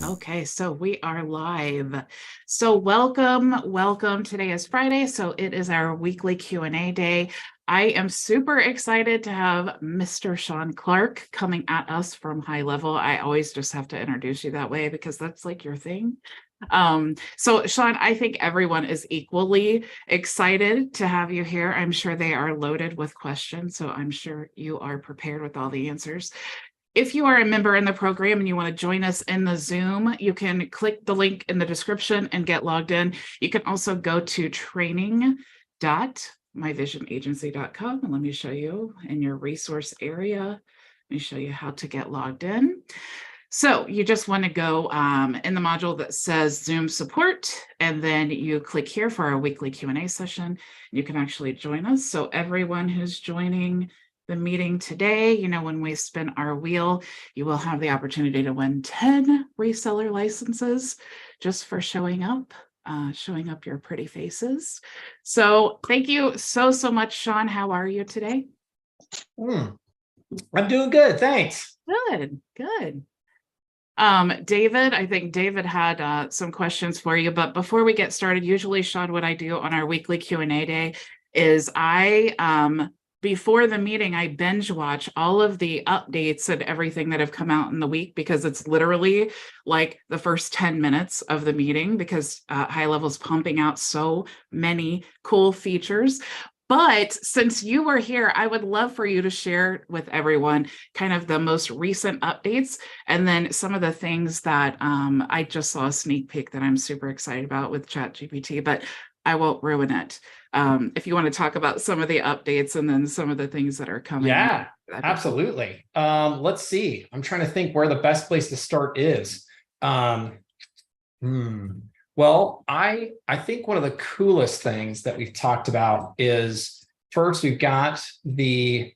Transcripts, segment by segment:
Okay, so we are live. So welcome. Today is Friday, so it is our weekly Q&A day. I am super excited to have Mr. Shaun Clark coming at us from HighLevel. I always just have to introduce you that way because that's like your thing. So Shaun, I think everyone is equally excited to have you here. I'm sure they are loaded with questions, so I'm sure you are prepared with all the answers. If you are a member in the program and you want to join us in the Zoom, you can click the link in the description and get logged in. You can also go to training.myvisionagency.com and let me show you in your resource area. Let me show you how to get logged in. So you just want to go in the module that says Zoom support, and then you click here for our weekly Q&A session. You can actually join us. So everyone who's joining the meeting today, when we spin our wheel, you will have the opportunity to win 10 reseller licenses just for showing up your pretty faces. So thank you so much, Shaun. How are you today? I'm doing good, thanks. Good. David, I think David had some questions for you, but before we get started, usually, Shaun, what I do on our weekly Q&A day is before the meeting, I binge watch all of the updates and everything that have come out in the week, because it's literally like the first 10 minutes of the meeting, because HighLevel's pumping out so many cool features. But since you were here, I would love for you to share with everyone kind of the most recent updates, and then some of the things that I just saw a sneak peek that I'm super excited about with ChatGPT, but I won't ruin it. If you want to talk about some of the updates and then some of the things that are coming. Yeah, absolutely. Let's see. I'm trying to think where the best place to start is. Well, I think one of the coolest things that we've talked about is, first, we've got the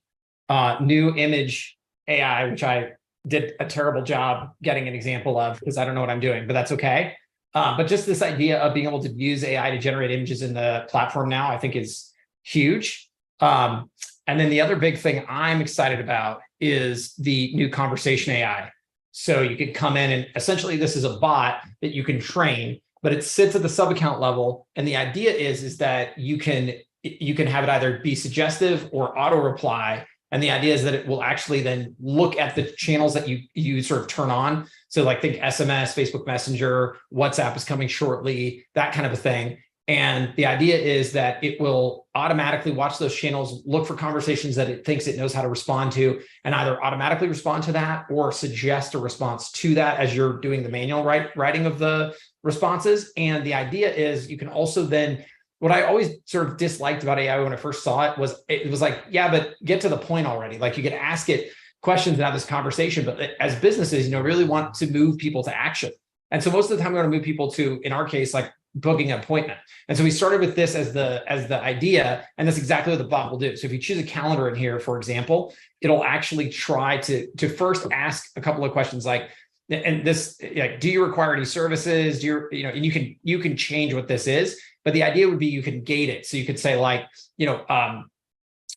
new image AI, which I did a terrible job getting an example of because I don't know what I'm doing, but that's okay. But just this idea of being able to use AI to generate images in the platform now, I think is huge. And then the other big thing I'm excited about is the new conversation AI. So you could come in and essentially this is a bot that you can train, but it sits at the sub account level. And the idea is that you can have it either be suggestive or auto reply. And the idea is that it will actually then look at the channels that you sort of turn on. So like think SMS, Facebook Messenger, WhatsApp is coming shortly, that kind of a thing. And the idea is that it will automatically watch those channels, look for conversations that it thinks it knows how to respond to, and either automatically respond to that or suggest a response to that as you're doing the manual writing of the responses. And the idea is you can also then, what I always sort of disliked about AI when I first saw it was like, yeah, but get to the point already. Like you could ask it questions and have this conversation, but as businesses, really want to move people to action. And so most of the time we want to move people to, in our case, like booking an appointment. And so we started with this as the idea, and that's exactly what the bot will do. So if you choose a calendar in here, for example, it'll actually try to first ask a couple of questions like, and this, like, do you require any services? Do you, and you can change what this is. But the idea would be you can gate it. So you could say like, how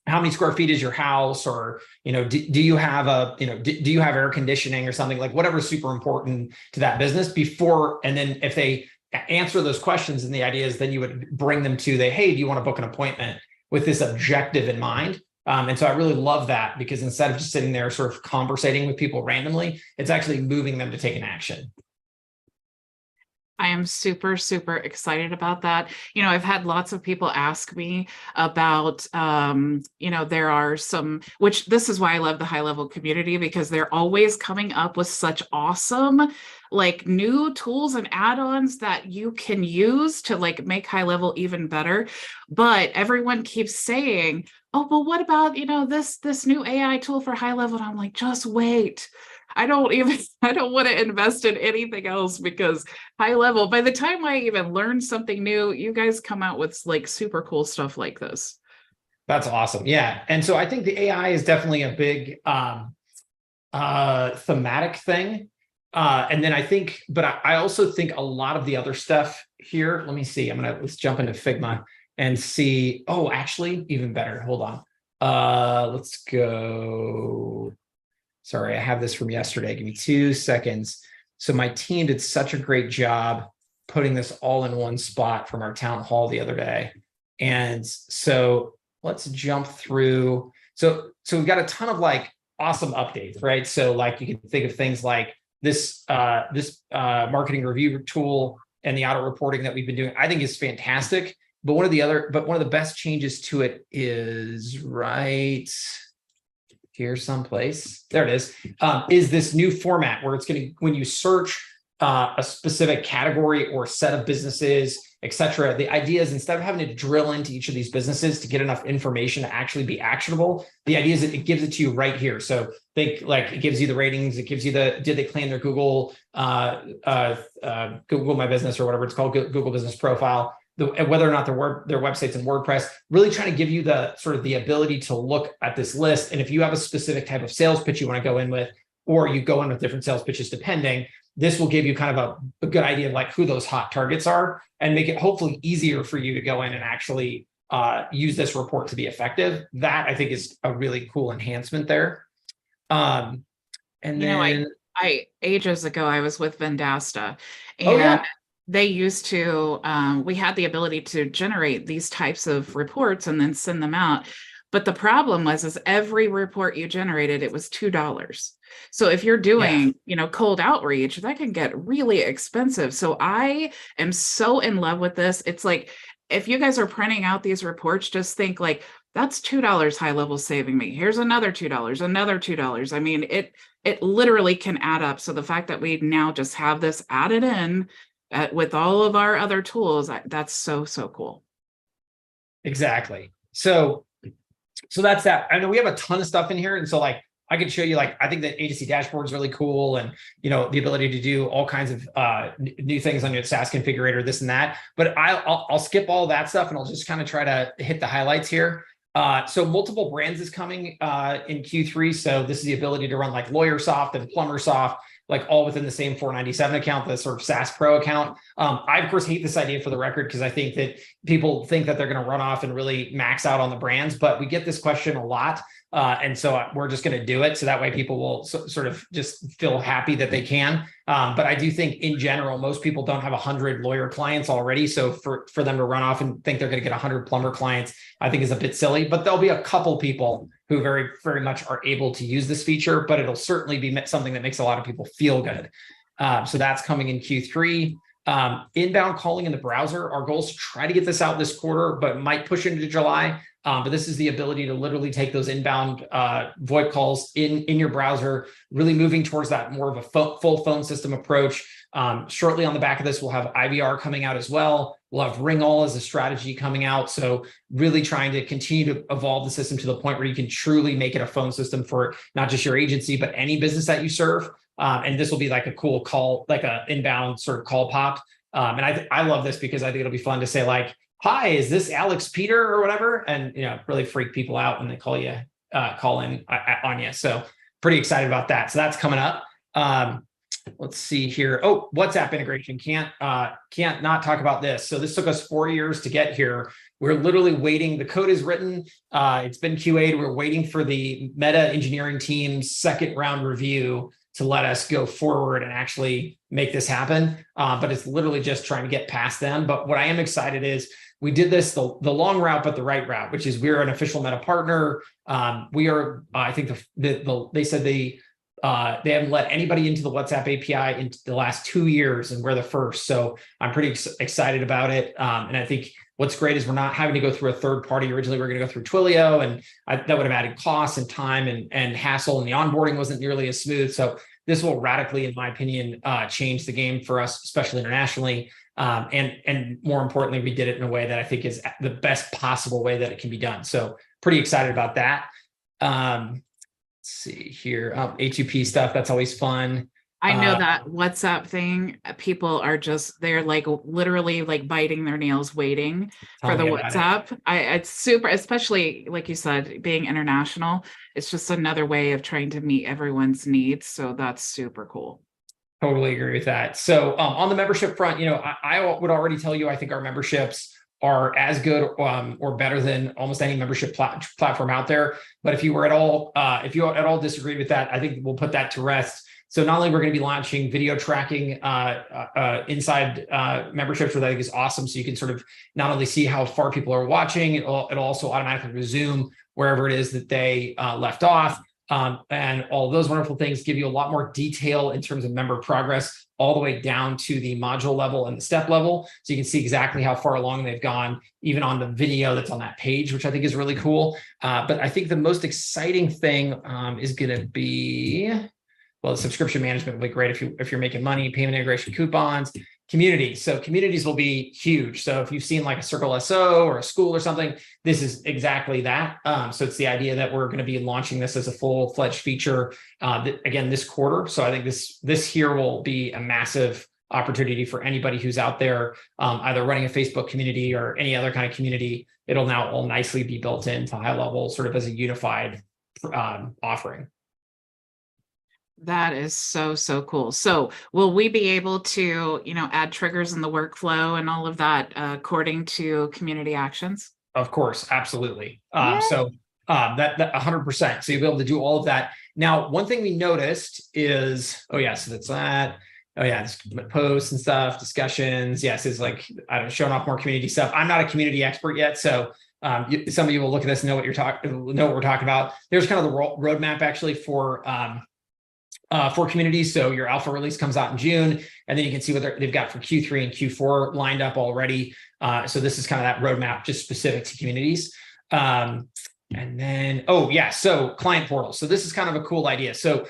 many square feet is your house? Or, do you have do you have air conditioning or something, like whatever's super important to that business before. And then if they answer those questions, and the idea is then you would bring them to hey, do you want to book an appointment with this objective in mind? And so I really love that, because instead of just sitting there sort of conversating with people randomly, it's actually moving them to take an action. I am super excited about that. I've had lots of people ask me about, there are some, which this is why I love the HighLevel community, because they're always coming up with such awesome, like new tools and add-ons that you can use to like make HighLevel even better. But everyone keeps saying, oh, but what about, this new AI tool for HighLevel? And I'm like, just wait. I don't want to invest in anything else, because HighLevel, by the time I even learn something new, you guys come out with like super cool stuff like this. That's awesome. Yeah. And so I think the AI is definitely a big thematic thing. And then I also think a lot of the other stuff here, let me see, let's jump into Figma and see. Oh, actually, even better. Hold on. Let's go. Sorry, I have this from yesterday. Give me 2 seconds. So my team did such a great job putting this all in one spot from our town hall the other day. And so let's jump through. So we've got a ton of like awesome updates, right? So like you can think of things like this marketing review tool and the auto reporting that we've been doing, I think is fantastic. But one of the best changes to it is right here someplace. There it is this new format where it's going to, when you search a specific category or set of businesses, et cetera, the idea is instead of having to drill into each of these businesses to get enough information to actually be actionable, the idea is that it gives it to you right here. So think like it gives you the ratings, it gives you did they claim their Google, Google My Business or whatever it's called, Google Business Profile, whether or not their website's in WordPress, really trying to give you the sort of the ability to look at this list. And if you have a specific type of sales pitch you want to go in with, or you go in with different sales pitches depending, this will give you kind of a good idea of like who those hot targets are and make it hopefully easier for you to go in and actually use this report to be effective. That I think is a really cool enhancement there. And then I ages ago, I was with Vendasta, and they used to, we had the ability to generate these types of reports and then send them out. But the problem is every report you generated, it was $2. So if you're doing, cold outreach, that can get really expensive. So I am so in love with this. It's like, if you guys are printing out these reports, just think like, that's $2 high level saving me. Here's another $2, another $2. I mean, it literally can add up. So the fact that we now just have this added in with all of our other tools, that's so, so cool. Exactly. So that's that. I know we have a ton of stuff in here. And so like, I could show you, like, I think the agency dashboard is really cool. And, the ability to do all kinds of new things on your SaaS configurator, this and that, but I'll skip all that stuff. And I'll just kind of try to hit the highlights here. So multiple brands is coming in Q3. So this is the ability to run like LawyerSoft and PlumberSoft, like all within the same 497 account, the sort of SaaS Pro account. I, of course, hate this idea for the record, because I think that people think that they're going to run off and really max out on the brands, but we get this question a lot. And so we're just going to do it. So that way people will sort of just feel happy that they can. But I do think in general, most people don't have 100 lawyer clients already. So for them to run off and think they're going to get 100 plumber clients, I think is a bit silly, but there'll be a couple people who very, very much are able to use this feature, but it'll certainly be something that makes a lot of people feel good. So that's coming in Q3. Inbound calling in the browser. Our goal is to try to get this out this quarter, but might push into July. But this is the ability to literally take those inbound VoIP calls in your browser, really moving towards that more of a full phone system approach. Shortly on the back of this, we'll have IVR coming out as well. We'll have Ring All as a strategy coming out. So really trying to continue to evolve the system to the point where you can truly make it a phone system for not just your agency, but any business that you serve. And this will be like a cool call, like an inbound sort of call pop. And I love this because I think it'll be fun to say like, hi, is this Alex Peter or whatever? And, really freak people out when they call in on you. So pretty excited about that. So that's coming up. Let's see here. Oh, WhatsApp integration. Can't not talk about this. So this took us 4 years to get here. We're literally waiting. The code is written. It's been QA'd. We're waiting for the Meta engineering team's second round review to let us go forward and actually make this happen. But it's literally just trying to get past them. But what I am excited is we did this the long route, but the right route, which is we're an official Meta partner. We are, I think they said they haven't let anybody into the WhatsApp API in the last 2 years, and we're the first. So I'm pretty excited about it. And I think what's great is we're not having to go through a third party. Originally, we were going to go through Twilio, and that would have added costs and time and hassle, and the onboarding wasn't nearly as smooth. So this will radically, in my opinion, change the game for us, especially internationally. And more importantly, we did it in a way that I think is the best possible way that it can be done. So pretty excited about that. Let's see here. A2P stuff. That's always fun. I know that WhatsApp thing, people are they're like literally like biting their nails waiting for the WhatsApp. It's super, especially like you said, being international, it's just another way of trying to meet everyone's needs. So that's super cool. Totally agree with that. So on the membership front, I would already tell you, I think our memberships are as good or better than almost any membership platform out there. But if you at all disagreed with that, I think we'll put that to rest. So not only we're going to be launching video tracking inside memberships, which I think is awesome. So you can sort of not only see how far people are watching, it'll also automatically resume wherever it is that they left off. And all those wonderful things give you a lot more detail in terms of member progress, all the way down to the module level and the step level. So you can see exactly how far along they've gone, even on the video that's on that page, which I think is really cool. But I think the most exciting thing is going to be, well, the subscription management will be great if you're making money, payment integration, coupons, communities. So communities will be huge. So if you've seen like a Circle SO or a school or something, this is exactly that. So it's the idea that we're going to be launching this as a full-fledged feature again this quarter. So I think this here will be a massive opportunity for anybody who's out there either running a Facebook community or any other kind of community. It'll now all nicely be built into HighLevel, sort of as a unified offering. That is so, so cool. So will we be able to, add triggers in the workflow and all of that according to community actions? Of course, absolutely. So that 100%. So you'll be able to do all of that. Now, one thing we noticed is, so that's that. It's posts and stuff, discussions. Yes, it's like, I don't know, showing off more community stuff. I'm not a community expert yet, so some of you will look at this and know what we're talking about. There's kind of the roadmap actually for communities. So your alpha release comes out in June, and then you can see what they've got for Q3 and Q4 lined up already. So this is kind of that roadmap just specific to communities. And then, so client portal. So this is kind of a cool idea. So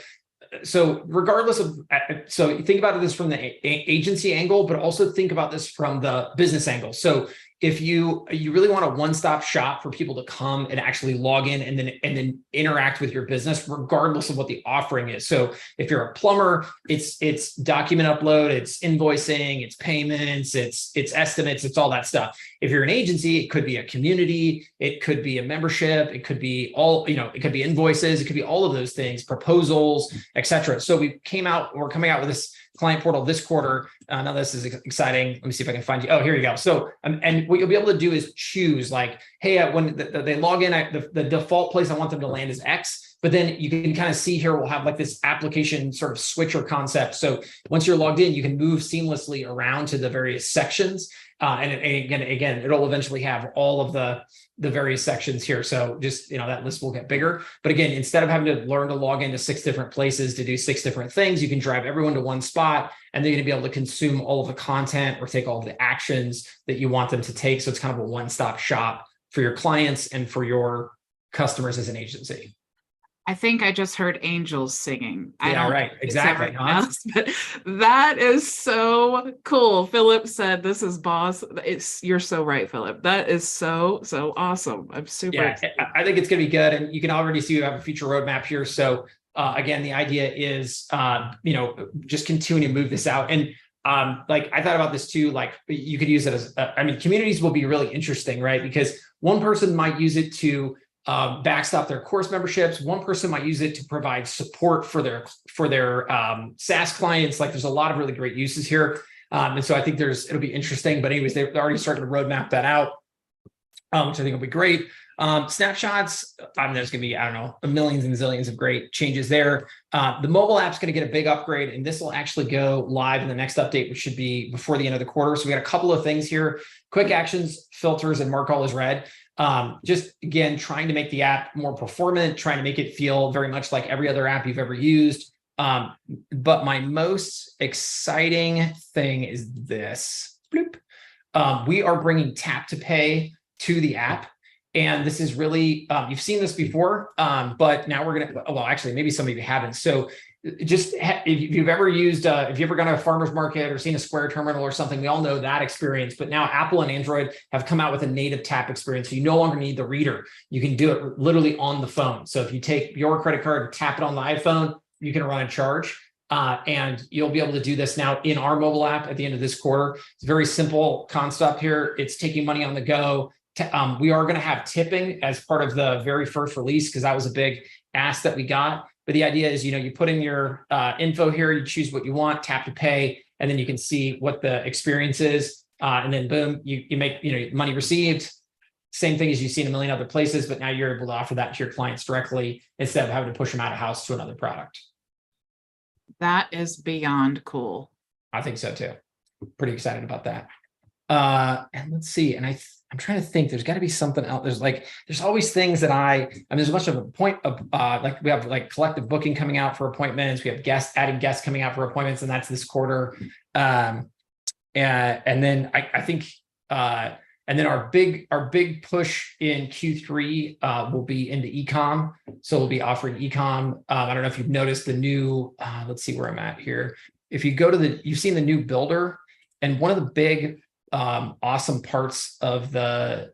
regardless of, so you think about this from the agency angle, but also think about this from the business angle. So if you really want a one-stop shop for people to come and actually log in and then interact with your business, regardless of what the offering is. So if you're a plumber, it's document upload, it's invoicing, it's payments, it's estimates, it's all that stuff. If you're an agency, it could be a community, it could be a membership, it could be it could be invoices, it could be all of those things, proposals, etc. So we're coming out with this client portal this quarter. Now this is exciting. Let me see if I can find you. Oh, here you go. So, and what you'll be able to do is choose like, hey, when they log in, the default place I want them to land is X, but then you can kind of see here, we'll have like this application sort of switcher concept. So once you're logged in, you can move seamlessly around to the various sections. And again, it'll eventually have all of the various sections here. So just, that list will get bigger. But again, instead of having to learn to log into 6 different places to do 6 different things, you can drive everyone to one spot, and they're going to be able to consume all of the content or take all of the actions that you want them to take. So it's kind of a one-stop shop for your clients and for your customers as an agency. I think I just heard angels singing. Right. Exactly. Else, but that is so cool. Philip said, "This is boss." You're so right, Philip. That is so awesome. I'm super excited. I think it's going to be good, and you can already see we have a future roadmap here. So again, the idea is, just continue to move this out. And like I thought about this too. Like you could use it as, communities will be really interesting, right? Because one person might use it to backstop their course memberships. One person might use it to provide support for their SaaS clients. Like there's a lot of really great uses here. And so I think it'll be interesting, but anyways, they're already starting to roadmap that out, which I think will be great. Snapshots, there's going to be, millions and zillions of great changes there. The mobile app's going to get a big upgrade, and this will actually go live in the next update, which should be before the end of the quarter. So we got a couple of things here: quick actions, filters, and mark all as read. Just again, trying to make the app more performant, trying to make it feel very much like every other app you've ever used. But my most exciting thing is this. Bloop. We are bringing tap to pay to the app. And this is really, you've seen this before, but now we're going to, well, actually, maybe some of you haven't. So just if you've ever used, if you've ever gone to a farmer's market or seen a Square terminal or something, we all know that experience. But now Apple and Android have come out with a native tap experience. So you no longer need the reader. You can do it literally on the phone. So if you take your credit card and tap it on the iPhone, you can run a charge. And you'll be able to do this now in our mobile app at the end of this quarter. It's a very simple concept here. It's taking money on the go. We are going to have tipping as part of the very first release, because that was a big ask that we got. But the idea is, you put in your info here, you choose what you want, tap to pay, and then you can see what the experience is. And then boom, you make, money received. Same thing as you see in a million other places, but now you're able to offer that to your clients directly instead of having to push them out of house to another product. That is beyond cool. I think so too. Pretty excited about that. And let's see. And I'm trying to think, there's got to be something else. There's always things that there's a bunch of a point of, like we have like collective booking coming out for appointments. We have adding guests coming out for appointments, and that's this quarter. And then I think, and then our big push in Q3 will be into ecom. So we'll be offering ecom. I don't know if you've noticed the new, let's see where I'm at here. If you go to you've seen the new builder, and one of the big awesome parts of the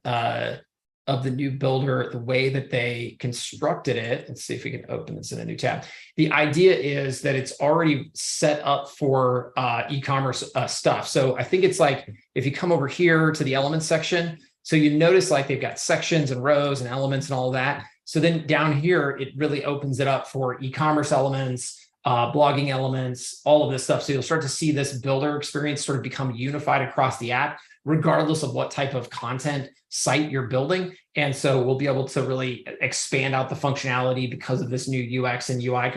new builder, the way that they constructed it. Let's see if we can open this in a new tab. The idea is that it's already set up for e-commerce stuff. So I think it's like, if you come over here to the elements section, so you notice like they've got sections and rows and elements and all of that. So then down here, it really opens it up for e-commerce elements, blogging elements, all of this stuff. So you'll start to see this builder experience sort of become unified across the app, regardless of what type of content site you're building. And so we'll be able to really expand out the functionality because of this new UX and UI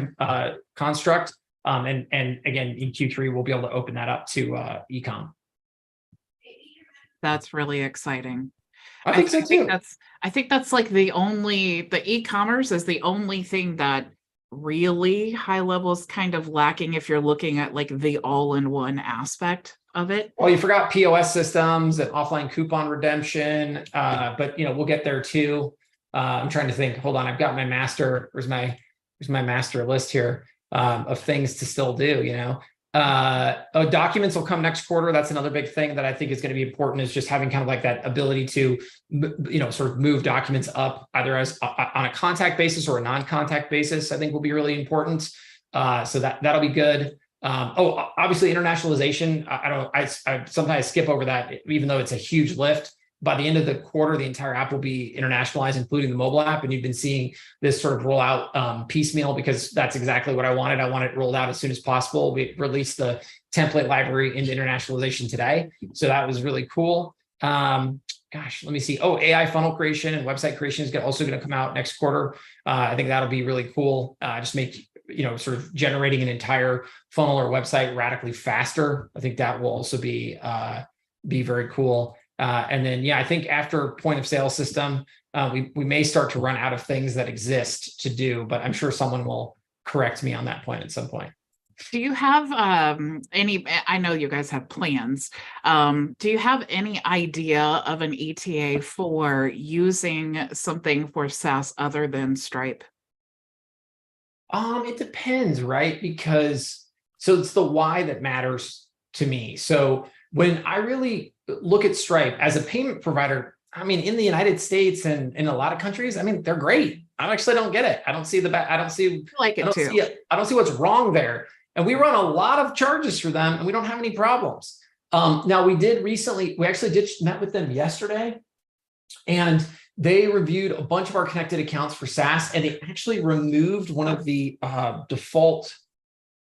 construct. And again, in Q3, we'll be able to open that up to ecom. That's really exciting. I think so too. I think that's like the e-commerce is the only thing that really HighLevel is kind of lacking if you're looking at like the all-in-one aspect of it. Well, you forgot POS systems and offline coupon redemption, but we'll get there too. I'm trying to think. Hold on, I've got my master. Where's my master list here of things to still do? Documents will come next quarter. That's another big thing that I think is going to be important, is just having kind of like that ability to, sort of move documents up either as on a contact basis or a non-contact basis. I think will be really important. So that'll be good. Obviously internationalization. I sometimes skip over that, even though it's a huge lift. By the end of the quarter, the entire app will be internationalized, including the mobile app. And you've been seeing this sort of roll out piecemeal, because that's exactly what I wanted. I want it rolled out as soon as possible. We released the template library into internationalization today. So that was really cool. Let me see. AI funnel creation and website creation is also going to come out next quarter. I think that'll be really cool. Just make, sort of generating an entire funnel or website radically faster. I think that will also be very cool. And then, I think after point of sale system, we may start to run out of things that exist to do, but I'm sure someone will correct me on that point at some point. Do you have I know you guys have plans. Do you have any idea of an ETA for using something for SaaS other than Stripe? It depends, right? Because it's the why that matters to me. So when I really look at Stripe as a payment provider, in the United States and in a lot of countries, they're great. I actually don't get it. I don't see what's wrong there. And we run a lot of charges for them, and we don't have any problems. Now we actually met with them yesterday, and they reviewed a bunch of our connected accounts for SaaS, and they actually removed one of the default,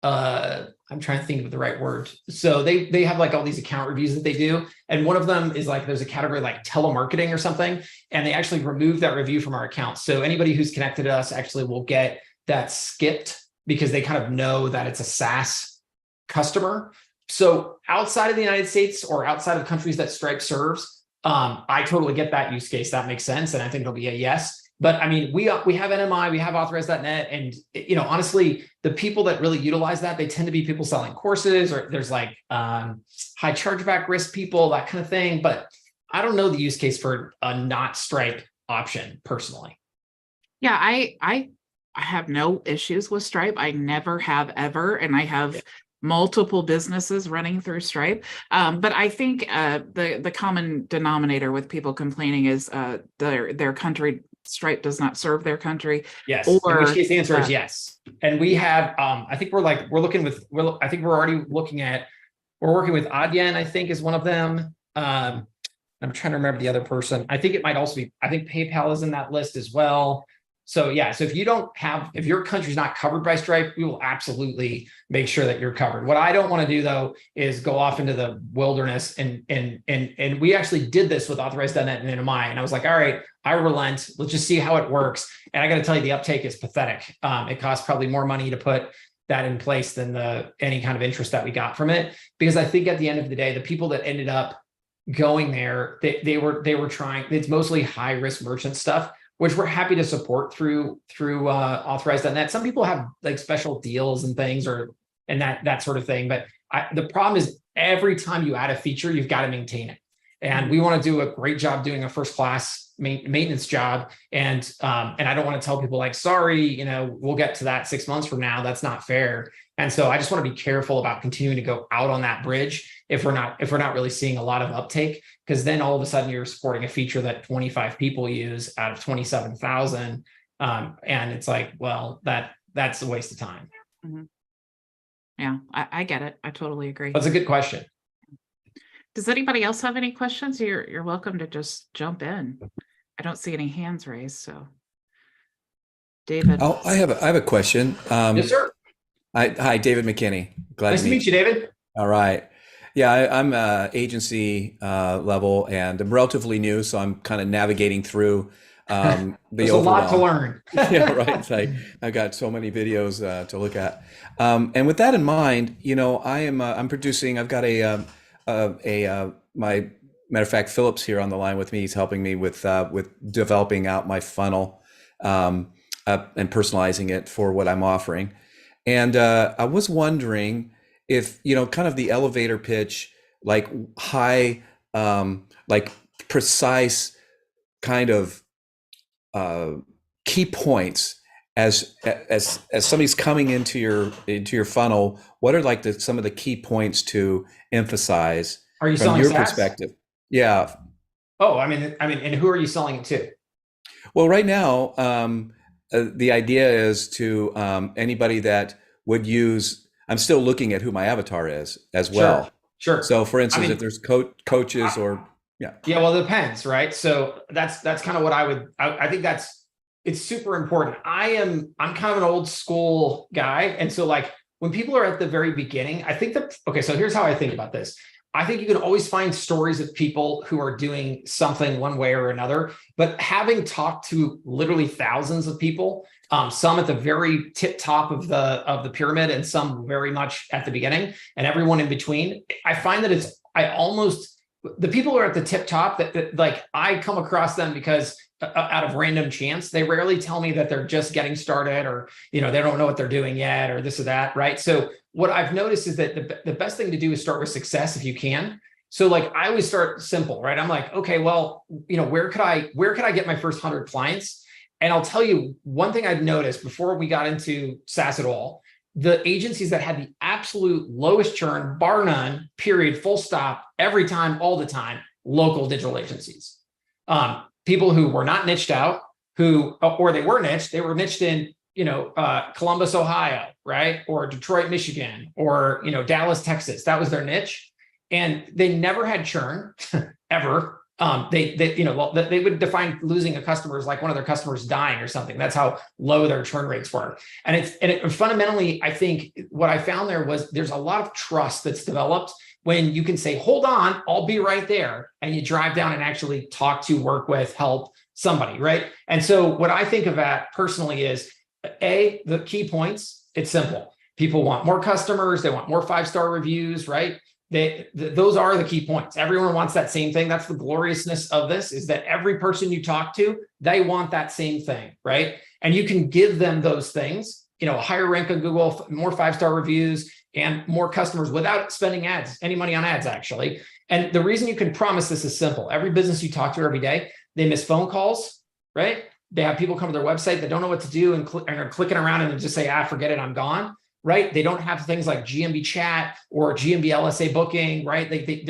I'm trying to think of the right word. So they have like all these account reviews that they do. And one of them is like, there's a category like telemarketing or something. And they actually removed that review from our account. So anybody who's connected to us actually will get that skipped, because they kind of know that it's a SaaS customer. So outside of the United States or outside of countries that Stripe serves, I totally get that use case. That makes sense. And I think it'll be a yes. But we have NMI, we have Authorize.net, and honestly, the people that really utilize that, they tend to be people selling courses, or there's like high chargeback risk people, that kind of thing. But I don't know the use case for a not Stripe option personally. Yeah, I have no issues with Stripe. I never have ever, and I have multiple businesses running through Stripe. But I think the common denominator with people complaining is their country. Stripe does not serve their country. Yes. In which case the answer is yes. And we have, I think we're working with Adyen, I think is one of them. I'm trying to remember the other person. I think it might also be, I think PayPal is in that list as well. So so if your country's not covered by Stripe, we will absolutely make sure that you're covered. What I don't want to do though is go off into the wilderness, and we actually did this with Authorize.net and NMI, and I was like, all right, I relent. Let's just see how it works. And I got to tell you, the uptake is pathetic. It costs probably more money to put that in place than any kind of interest that we got from it. Because I think at the end of the day, the people that ended up going there, they were trying, it's mostly high risk merchant stuff, which we're happy to support through authorized.net. Some people have like special deals and things and that sort of thing. But the problem is every time you add a feature, you've got to maintain it. And we want to do a great job doing a first class maintenance job. And I don't want to tell people like, sorry, we'll get to that 6 months from now. That's not fair. And so I just want to be careful about continuing to go out on that bridge if we're not really seeing a lot of uptake, because then all of a sudden you're supporting a feature that 25 people use out of 27,000. And it's like, well, that's a waste of time. Mm-hmm. Yeah, I get it. I totally agree. That's a good question. Does anybody else have any questions? You're welcome to just jump in. I don't see any hands raised, so David. Oh, I have a question. Yes, sir. Hi, David McKinney. Nice to meet you, David. All right. Yeah, I'm agency level, and I'm relatively new, so I'm kind of navigating through the There's a lot to learn. Yeah, right. It's like I've got so many videos to look at, and with that in mind, I'm producing. I've got my matter of fact, Philip's here on the line with me. He's helping me with developing out my funnel and personalizing it for what I'm offering. And I was wondering if, kind of the elevator pitch, like high, like precise kind of key points as somebody's coming into your funnel. What are like some of the key points to emphasize from your SaaS? perspective? Yeah. Oh, I mean, and who are you selling it to? Well, right now, the idea is to anybody that would use. I'm still looking at who my avatar is as well. Sure. So, for instance, if there's coaches or yeah, well, it depends, right? So that's kind of what I think it's super important. I'm kind of an old school guy, and so like when people are at the very beginning, I think so here's how I think about this. I think you can always find stories of people who are doing something one way or another, but having talked to literally thousands of people, some at the very tip top of the pyramid and some very much at the beginning and everyone in between, I find that the people who are at the tip top that like I come across them because out of random chance, they rarely tell me that they're just getting started or, they don't know what they're doing yet or this or that. Right. So what I've noticed is that the best thing to do is start with success if you can. So like I always start simple, right? I'm like, okay, well, where could I get my first 100 clients? And I'll tell you one thing I've noticed before we got into SaaS at all, the agencies that had the absolute lowest churn, bar none, period, full stop, every time, all the time, local digital agencies. People who were not niched out, or they were niched in, Columbus, Ohio, right? Or Detroit, Michigan, or, Dallas, Texas. That was their niche. And they never had churn ever. They would define losing a customer as like one of their customers dying or something. That's how low their churn rates were. And fundamentally, I think what I found there was there's a lot of trust that's developed when you can say, hold on, I'll be right there. And you drive down and actually talk to, work with, help somebody, right? And so what I think of that personally is the key points. It's simple. People want more customers. They want more 5-star reviews, right? Those are the key points. Everyone wants that same thing. That's the gloriousness of this, is that every person you talk to, they want that same thing, right? And you can give them those things, a higher rank on Google, more 5-star reviews, and more customers without spending any money on ads, actually. And the reason you can promise this is simple. Every business you talk to every day, they miss phone calls, right? They have people come to their website that don't know what to do and are clicking around and just say, forget it, I'm gone. Right? They don't have things like GMB chat or GMB LSA booking, right? They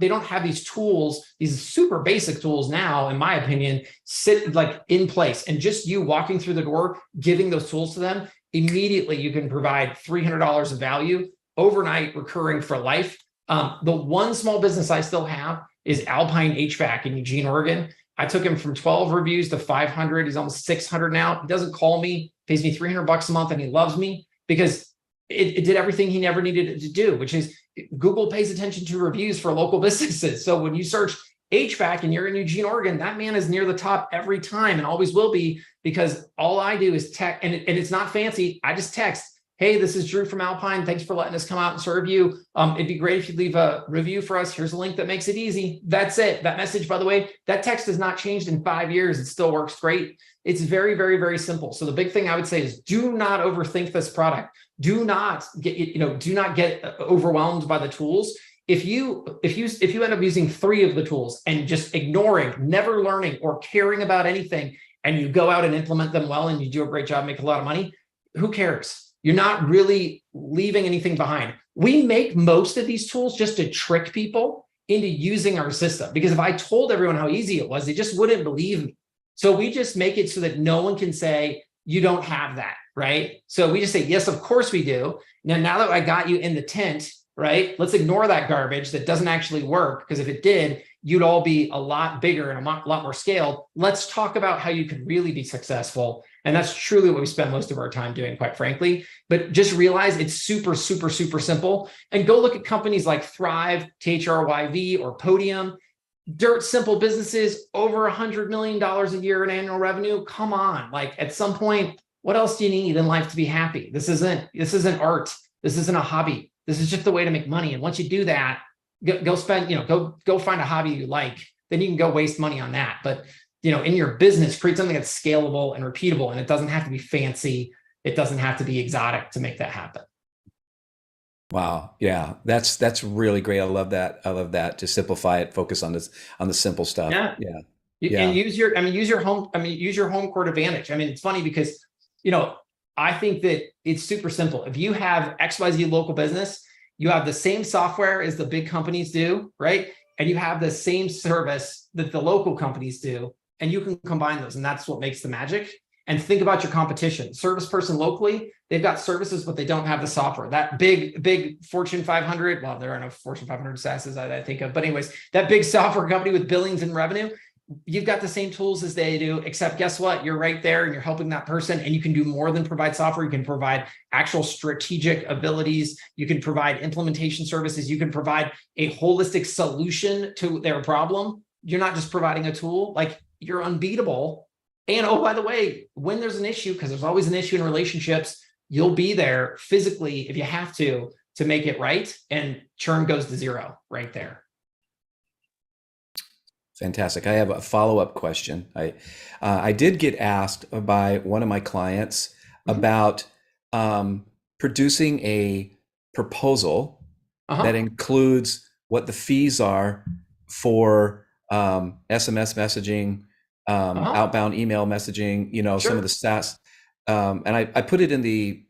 don't have these tools, these super basic tools now, in my opinion, sit like in place. And just you walking through the door, giving those tools to them, immediately you can provide $300 of value overnight, recurring for life. The one small business I still have is Alpine HVAC in Eugene, Oregon. I took him from 12 reviews to 500. He's almost 600 now. He doesn't call me, pays me $300 a month, and he loves me because it did everything he never needed it to do, which is Google pays attention to reviews for local businesses. So when you search HVAC and you're in Eugene, Oregon, that man is near the top every time and always will be, because all I do is text, and it's not fancy. I just text, hey, this is Drew from Alpine. Thanks for letting us come out and serve you. It'd be great if you'd leave a review for us. Here's a link that makes it easy. That's it. That message, by the way, that text has not changed in 5 years. It still works great. It's very, very, very simple. So the big thing I would say is do not overthink this product. Do not get overwhelmed by the tools. If you end up using 3 of the tools and just ignoring, never learning or caring about anything, and you go out and implement them well and you do a great job, make a lot of money, who cares? You're not really leaving anything behind. We make most of these tools just to trick people into using our system, because if I told everyone how easy it was, they just wouldn't believe me. So we just make it so that no one can say, you don't have that, right? So we just say, yes, of course we do. Now that I got you in the tent, right? Let's ignore that garbage that doesn't actually work, because if it did, you'd all be a lot bigger and a lot more scaled. Let's talk about how you could really be successful. And that's truly what we spend most of our time doing, quite frankly. But just realize it's super, super, super simple. And go look at companies like Thrive, THRYV, or Podium. Dirt simple businesses, over $100 million a year in annual revenue. Come on, like at some point, what else do you need in life to be happy? This isn't art. This isn't a hobby. This is just the way to make money. And once you do that, go spend, go find a hobby you like. Then you can go waste money on that. But, in your business, create something that's scalable and repeatable. And it doesn't have to be fancy. It doesn't have to be exotic to make that happen. Wow. Yeah. That's really great. I love that. To simplify it, focus on the simple stuff. Yeah. Yeah. And use your home court advantage. It's funny because, I think that it's super simple. If you have XYZ local business, you have the same software as the big companies do, right? And you have the same service that the local companies do, and you can combine those. And that's what makes the magic. And think about your competition. Service person locally, they've got services, but they don't have the software. That big Fortune 500, well, there are no Fortune 500 SaaSes I think of, but anyways, that big software company with billings and revenue, you've got the same tools as they do, except guess what? You're right there and you're helping that person, and you can do more than provide software. You can provide actual strategic abilities. You can provide implementation services. You can provide a holistic solution to their problem. You're not just providing a tool, like you're unbeatable. And oh, by the way, when there's an issue, because there's always an issue in relationships, you'll be there physically if you have to make it right. And churn goes to 0 right there. Fantastic. I have a follow-up question. I did get asked by one of my clients about producing a proposal that includes what the fees are for SMS messaging, outbound email messaging, Sure. some of the stats. And I put it in the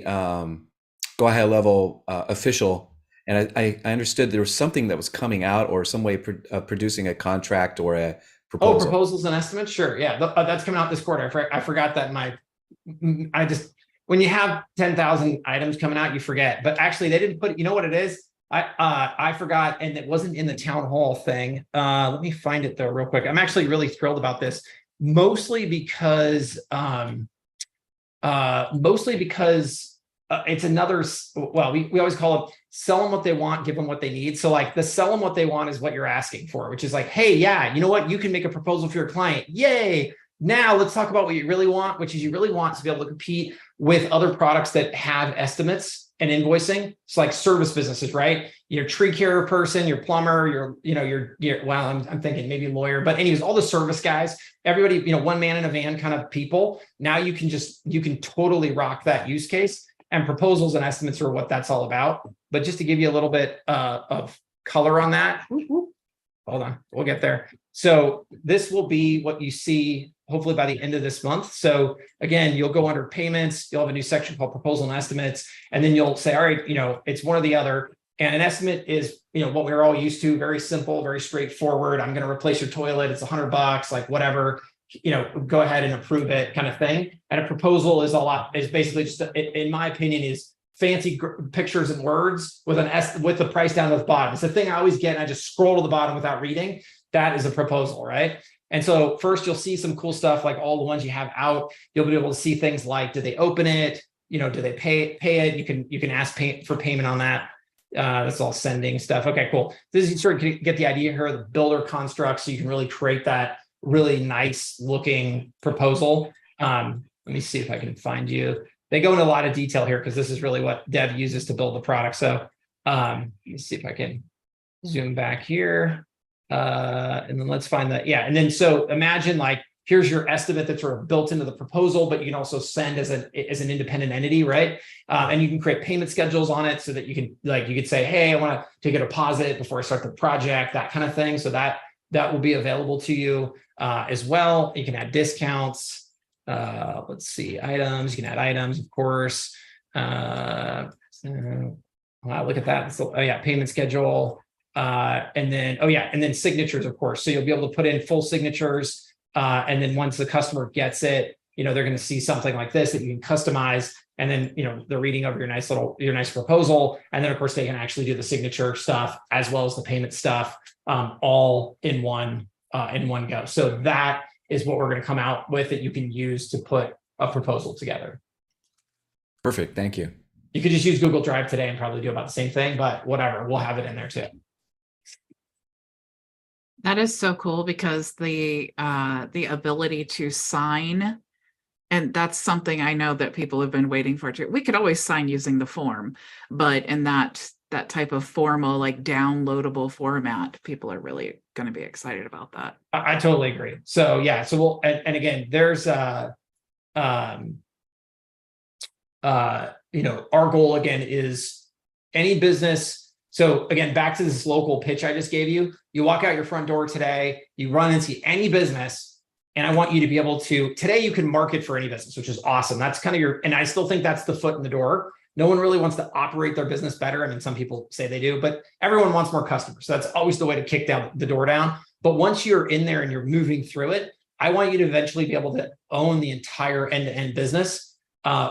Go HighLevel official. And I understood there was something that was coming out, or some way of producing a contract or a proposal. Oh, proposals and estimates. Sure. Yeah. That's coming out this quarter. I forgot that when you have 10,000 items coming out, you forget, but actually they didn't put, you know what it is? I forgot. And it wasn't in the town hall thing. Let me find it though, real quick. I'm actually really thrilled about this, mostly because it's another, well, we always call it sell them what they want, give them what they need. So like the sell them what they want is what you're asking for, which is like, hey, yeah, you know what? You can make a proposal for your client. Yay. Now let's talk about what you really want, which is you really want to be able to compete with other products that have estimates and invoicing. It's like service businesses, right? Your tree care person, your plumber, well, I'm thinking maybe lawyer, but anyways, all the service guys, everybody, one man in a van kind of people. Now you can totally rock that use case. And proposals and estimates are what that's all about. But just to give you a little bit of color on that, hold on, we'll get there. So this will be what you see hopefully by the end of this month. So again, you'll go under payments, you'll have a new section called proposal and estimates, and then you'll say, all right, it's one or the other. And an estimate is, what we're all used to, very simple, very straightforward. I'm going to replace your toilet. It's $100, like whatever. Go ahead and approve it kind of thing. And a proposal is basically just, in my opinion, is fancy pictures and words with with the price down to the bottom. It's the thing I always get, and I just scroll to the bottom without reading. That is a proposal, right? And so first you'll see some cool stuff, like all the ones you have out. You'll be able to see things like, do they open it? Do they pay it? You can ask for payment on that. That's all sending stuff. Okay, cool. This is, you sort of get the idea here, the builder construct, so you can really create that really nice looking proposal. Let me see if I can find you. they go into a lot of detail here because this is really what Deb uses to build the product. So let me see if I can zoom back here. And then let's find that. Yeah. And then so imagine like, here's your estimate that's sort of built into the proposal, but you can also send as an independent entity, right? And you can create payment schedules on it so that you can, like, you could say, hey, I want to take a deposit before I start the project, that kind of thing. So that will be available to you as well. You can add discounts. Let's see, items. You can add items, of course. Wow, look at that. So, oh yeah, payment schedule. And then signatures, of course. So you'll be able to put in full signatures. And then once the customer gets it, they're going to see something like this that you can customize. And then, the reading of your nice proposal. And then of course they can actually do the signature stuff as well as the payment stuff, all in one go. So that is what we're going to come out with that you can use to put a proposal together. Perfect. Thank you. You could just use Google Drive today and probably do about the same thing, but whatever, we'll have it in there too. That is so cool because the ability to sign, and that's something I know that people have been waiting for too. We could always sign using the form, but in that type of formal, like downloadable format, people are really going to be excited about that. I totally agree. So yeah, so we'll, and again, there's our goal again is any business. So again, back to this local pitch I just gave you, you walk out your front door today, you run into any business, and I want you to be able to, today you can market for any business, which is awesome. That's kind of and I still think that's the foot in the door. No one really wants to operate their business better. I mean, some people say they do, but everyone wants more customers. So that's always the way to kick down the door down. But once you're in there and you're moving through it, I want you to eventually be able to own the entire end-to-end business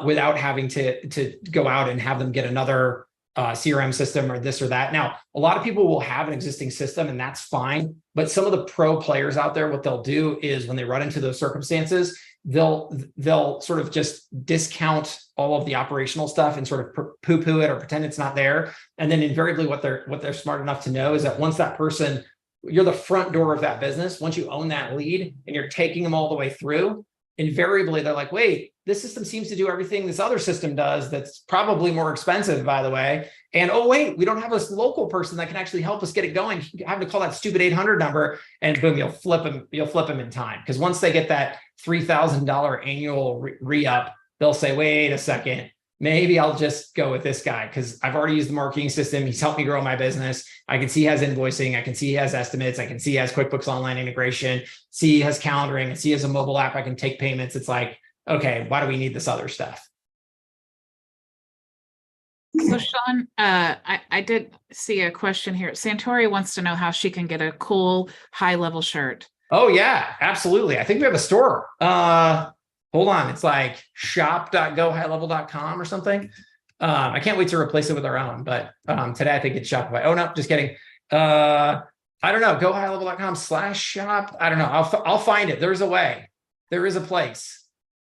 without having to go out and have them get another CRM system or this or that. Now, a lot of people will have an existing system and that's fine. But some of the pro players out there, what they'll do is when they run into those circumstances, they'll sort of just discount all of the operational stuff and sort of poo-poo it or pretend it's not there. And then invariably what they're smart enough to know is that once that person, you're the front door of that business, once you own that lead and you're taking them all the way through, invariably they're like, wait, this system seems to do everything this other system does that's probably more expensive, by the way. And oh, wait, we don't have this local person that can actually help us get it going. You have to call that stupid 800 number and boom, you'll flip them in time. Because once they get that $3,000 annual re-up, they'll say, wait a second, maybe I'll just go with this guy because I've already used the marketing system. He's helped me grow my business. I can see he has invoicing. I can see he has estimates. I can see he has QuickBooks Online integration. See he has calendaring. See he has a mobile app. I can take payments. It's like, okay, why do we need this other stuff? So Shaun, I did see a question here. Santori wants to know how she can get a cool HighLevel shirt. Oh yeah, absolutely. I think we have a store. Hold on. It's like shop.gohighlevel.com or something. I can't wait to replace it with our own, but today I think it's Shopify. Oh no, just kidding. I don't know. Gohighlevel.com/shop. I don't know. I'll find it. There's a way. There is a place.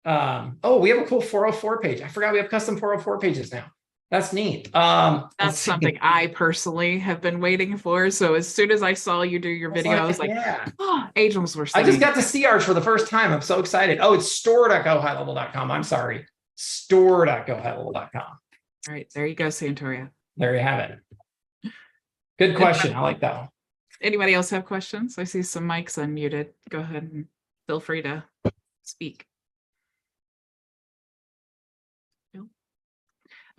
Oh, we have a cool 404 page. I forgot we have custom 404 pages now. That's neat. That's something I personally have been waiting for. So as soon as I saw you do your video, I was like, yeah. Oh, angels were I just got to see ours for the first time. I'm so excited. Oh, it's store.gohighlevel.com. I'm sorry. Store.gohighlevel.com. All right. There you go, Santoria. There you have it. Good question. I like that one. Anybody else have questions? I see some mics unmuted. Go ahead and feel free to speak.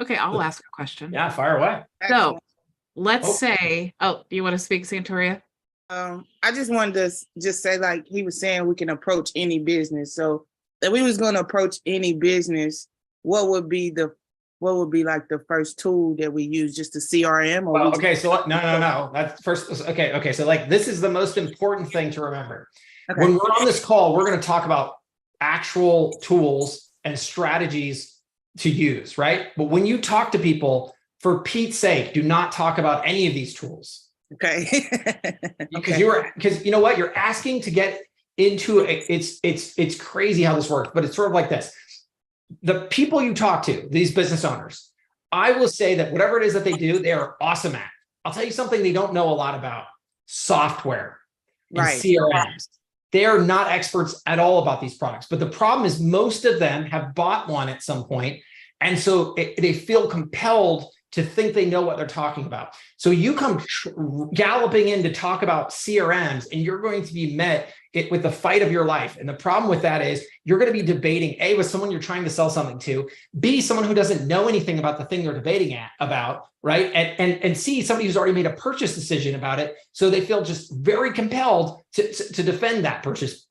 Okay, I'll ask a question. Yeah, fire away. So let's say, oh, you want to speak, Santoria? I just wanted to just say, like he was saying, we can approach any business. So if we was going to approach any business, what would be like the first tool that we use, just the CRM? Or well, okay, so no. That's first. Okay. So like this is the most important thing to remember. Okay. When we're on this call, we're going to talk about actual tools and strategies to use, right? But when you talk to people, for Pete's sake, do not talk about any of these tools. Okay. Because you know what? You're asking to get into it. It's crazy how this works, but it's sort of like this. The people you talk to, these business owners, I will say that whatever it is that they do, they are awesome at. I'll tell you something they don't know a lot about: software and right. CRMs. They are not experts at all about these products. But the problem is most of them have bought one at some point And so they feel compelled to think they know what they're talking about. So you come galloping in to talk about CRMs, and you're going to be met with the fight of your life. And the problem with that is you're going to be debating A, with someone you're trying to sell something to, B, someone who doesn't know anything about the thing they're debating about, right? And C, somebody who's already made a purchase decision about it. So they feel just very compelled to defend that purchase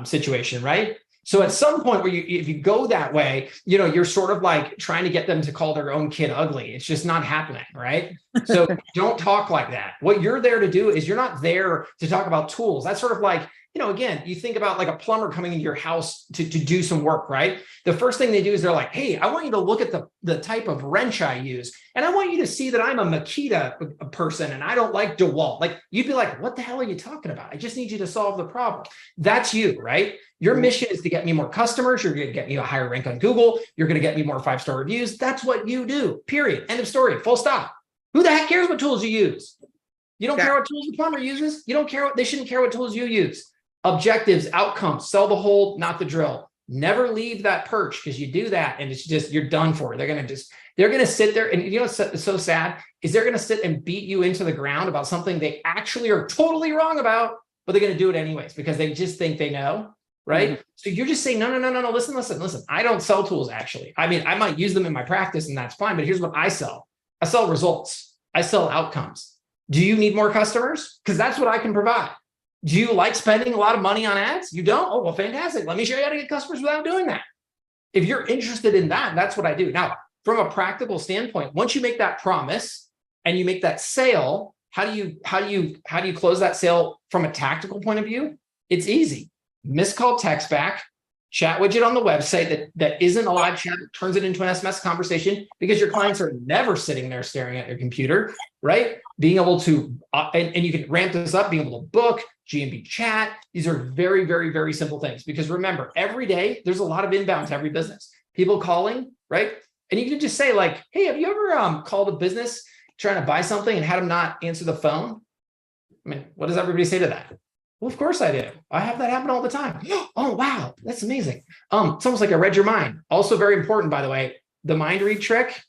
situation, right? So at some point where if you go that way, you're sort of like trying to get them to call their own kid ugly. It's just not happening, right? So don't talk like that. What you're there to do is you're not there to talk about tools. That's sort of like, again, you think about like a plumber coming into your house to do some work, right? The first thing they do is they're like, hey, I want you to look at the type of wrench I use. And I want you to see that I'm a Makita person and I don't like DeWalt. Like, you'd be like, what the hell are you talking about? I just need you to solve the problem. That's you, right? Your mission is to get me more customers. You're going to get me a higher rank on Google. You're going to get me more 5-star reviews. That's what you do, period. End of story, full stop. Who the heck cares what tools you use? You don't care what tools the plumber uses. You don't care they shouldn't care what tools you use. Objectives, outcomes, sell the hole, not the drill. Never leave that perch, because you do that and it's just, you're done for. They're going to sit there, and what's so sad is they're going to sit and beat you into the ground about something they actually are totally wrong about, but they're going to do it anyways because they just think they know. Right. Mm-hmm. So you're just saying, no. Listen. I don't sell tools, actually. I mean, I might use them in my practice and that's fine, but here's what I sell. I sell results. I sell outcomes. Do you need more customers? Because that's what I can provide. Do you like spending a lot of money on ads? You don't? Oh, well, fantastic. Let me show you how to get customers without doing that. If you're interested in that, that's what I do. Now, from a practical standpoint, once you make that promise and you make that sale, how do you close that sale from a tactical point of view? It's easy. Missed call, text back, chat widget on the website that isn't a live chat, turns it into an SMS conversation, because your clients are never sitting there staring at your computer, right? Being able to, and you can ramp this up, being able to book, G&B chat. These are very, very, very simple things, because remember, every day, there's a lot of inbound to every business. People calling, right? And you can just say like, hey, have you ever called a business trying to buy something and had them not answer the phone? I mean, what does everybody say to that? Well, of course I do. I have that happen all the time. Oh, wow. That's amazing. It's almost like I read your mind. Also very important, by the way, the mind read trick.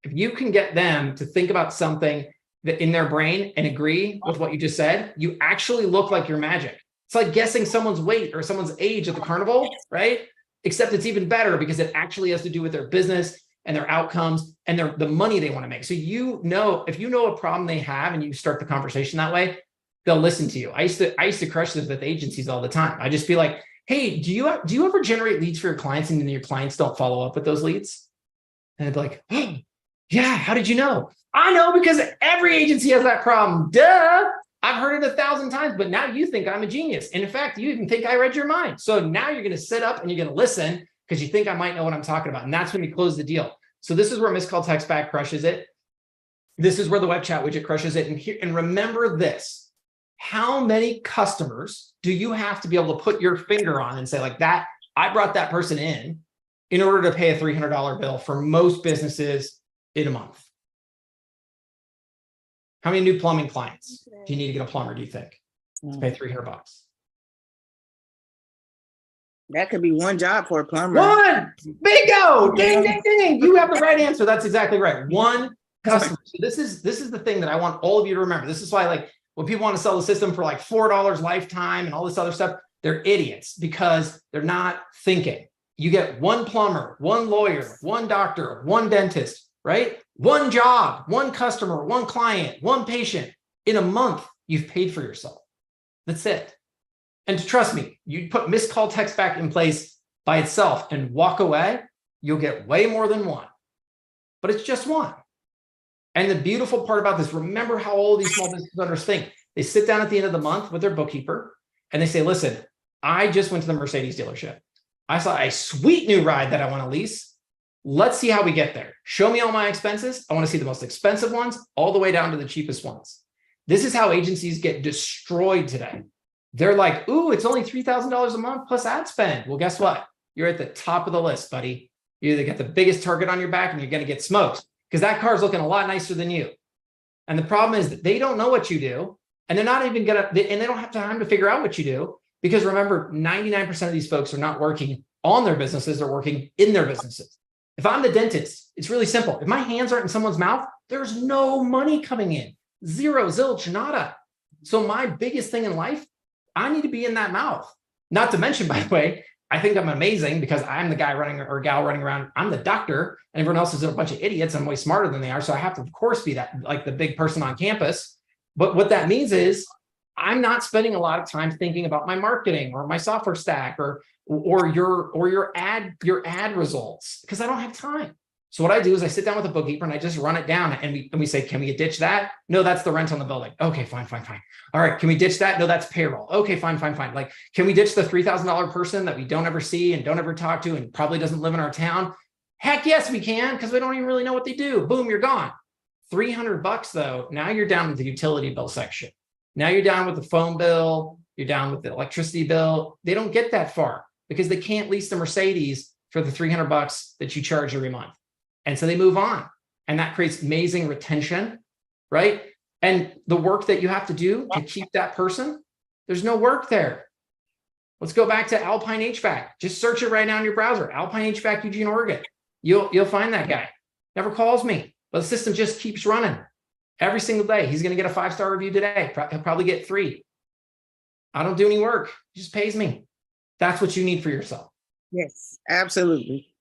If you can get them to think about something that in their brain and agree with what you just said, you actually look like you're magic. It's like guessing someone's weight or someone's age at the carnival, right? Except it's even better because it actually has to do with their business and their outcomes and the money they want to make. So if you know a problem they have and you start the conversation that way, they'll listen to you. I used to crush this with agencies all the time. I just be like, hey, do you ever generate leads for your clients and then your clients don't follow up with those leads? And I'd be like, oh, yeah, how did you know? I know because every agency has that problem. Duh. I've heard it 1,000 times, but now you think I'm a genius. And in fact, you even think I read your mind. So now you're going to sit up and you're going to listen because you think I might know what I'm talking about. And that's when we close the deal. So this is where missed call text back crushes it. This is where the web chat widget crushes it. And remember this. How many customers do you have to be able to put your finger on and say like that, I brought that person in order to pay a $300 bill for most businesses in a month? How many new plumbing clients do you need to get a plumber, do you think, to pay $300? That could be one job for a plumber. One! Bingo! Ding, ding, ding. You have the right answer. That's exactly right. One customer. So this is the thing that I want all of you to remember. This is why, like, when people want to sell the system for like $4 lifetime and all this other stuff, they're idiots because they're not thinking. You get one plumber, one lawyer, one doctor, one dentist, right? One job, one customer, one client, one patient. In a month, you've paid for yourself. That's it. And trust me, you put missed call text back in place by itself and walk away, you'll get way more than one. But it's just one. And the beautiful part about this, remember how all these small business owners think. They sit down at the end of the month with their bookkeeper and they say, listen, I just went to the Mercedes dealership. I saw a sweet new ride that I want to lease. Let's see how we get there. Show me all my expenses. I want to see the most expensive ones all the way down to the cheapest ones. This is how agencies get destroyed today. They're like, ooh, it's only $3,000 a month plus ad spend. Well, guess what? You're at the top of the list, buddy. You either get the biggest target on your back and you're going to get smoked because that car's looking a lot nicer than you. And the problem is that they don't know what you do. And they're not even and they don't have time to figure out what you do. Because remember, 99% of these folks are not working on their businesses, they're working in their businesses. If I'm the dentist, it's really simple. If my hands aren't in someone's mouth, there's no money coming in. Zero, zilch, nada. So my biggest thing in life, I need to be in that mouth. Not to mention, by the way, I think I'm amazing because I'm the guy running or gal running around. I'm the doctor and everyone else is a bunch of idiots. I'm way smarter than they are. So I have to, of course, be that like the big person on campus. But what that means is I'm not spending a lot of time thinking about my marketing or my software stack or your ad results because I don't have time. So what I do is I sit down with a bookkeeper and I just run it down and we say, can we ditch that? No, that's the rent on the building. Okay, fine. All right, can we ditch that? No, that's payroll. Okay, fine. Like, can we ditch the $3,000 person that we don't ever see and don't ever talk to and probably doesn't live in our town? Heck yes, we can, because we don't even really know what they do. Boom, you're gone. $300 though, now you're down with the utility bill section. Now you're down with the phone bill, you're down with the electricity bill. They don't get that far because they can't lease the Mercedes for the $300 that you charge every month. And so they move on. And that creates amazing retention, right? And the work that you have to do to keep that person, there's no work there. Let's go back to Alpine HVAC. Just search it right now in your browser. Alpine HVAC, Eugene, Oregon. You'll find that guy. Never calls me, but the system just keeps running every single day. He's going to get a 5-star review today. He'll probably get 3. I don't do any work. He just pays me. That's what you need for yourself. Yes, absolutely.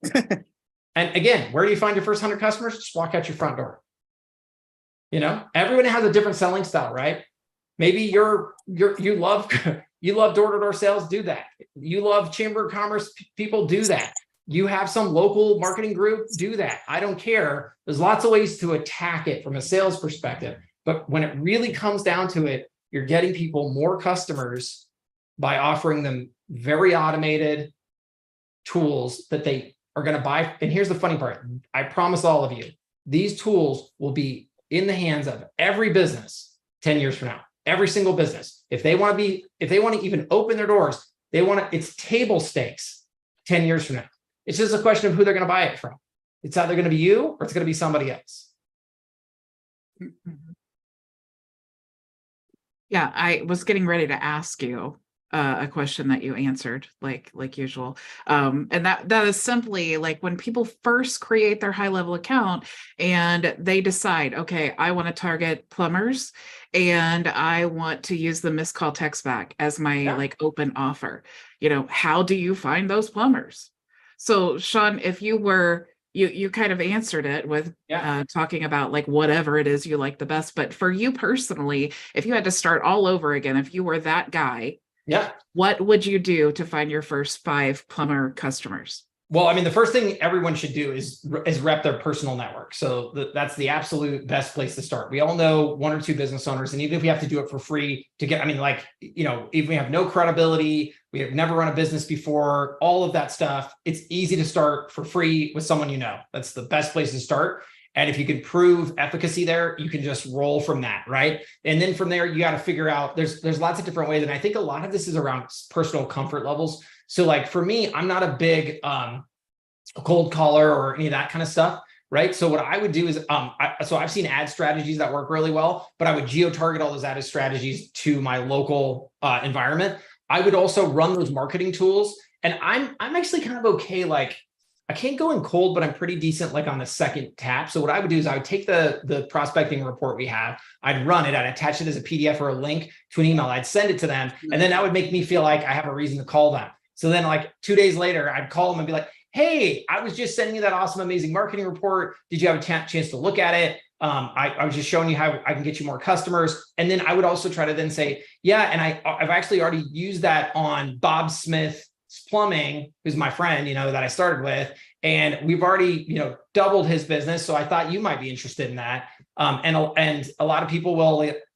And again, where do you find your first 100 customers? Just walk out your front door. You know, everyone has a different selling style, right? Maybe you love door-to-door sales, do that. You love Chamber of Commerce people, do that. You have some local marketing group, do that. I don't care. There's lots of ways to attack it from a sales perspective. But when it really comes down to it, you're getting people more customers by offering them very automated tools that they are going to buy. And here's the funny part. I promise all of you, these tools will be in the hands of every business 10 years from now. Every single business. If they want to even open their doors, it's table stakes 10 years from now. It's just a question of who they're going to buy it from. It's either going to be you or it's going to be somebody else. Yeah, I was getting ready to ask you a question that you answered like usual. And that is simply like when people first create their HighLevel account and they decide, okay, I want to target plumbers and I want to use the missed call text back as my like open offer. You know, how do you find those plumbers? So Shaun, if you were, you kind of answered it with talking about like whatever it is you like the best, but for you personally, if you had to start all over again, if you were that guy, what would you do to find your first 5 plumber customers? Well, I mean, the first thing everyone should do is rep their personal network. So that's the absolute best place to start. We all know 1 or 2 business owners, and even if we have to do it for free to get, I mean, like, you know, if we have no credibility, we have never run a business before, all of that stuff, it's easy to start for free with someone you know. That's the best place to start. And if you can prove efficacy there, you can just roll from that, right? And then from there, you got to figure out, there's lots of different ways. And I think a lot of this is around personal comfort levels. So like for me, I'm not a big cold caller or any of that kind of stuff, right? So what I would do is, so I've seen ad strategies that work really well, but I would geo-target all those ad strategies to my local environment. I would also run those marketing tools. And I'm actually kind of okay, like, I can't go in cold, but I'm pretty decent like on the second tap. So what I would do is I would take the prospecting report we have, I'd run it, I'd attach it as a PDF or a link to an email, I'd send it to them, and then that would make me feel like I have a reason to call them. So then like 2 days later, I'd call them and be like, hey, I was just sending you that awesome, amazing marketing report. Did you have a chance to look at it? I was just showing you how I can get you more customers. And then I would also try to then say, yeah, and I've actually already used that on Bob Smith Plumbing, who's my friend, you know, that I started with, and we've already, you know, doubled his business. So I thought you might be interested in that. And a lot of people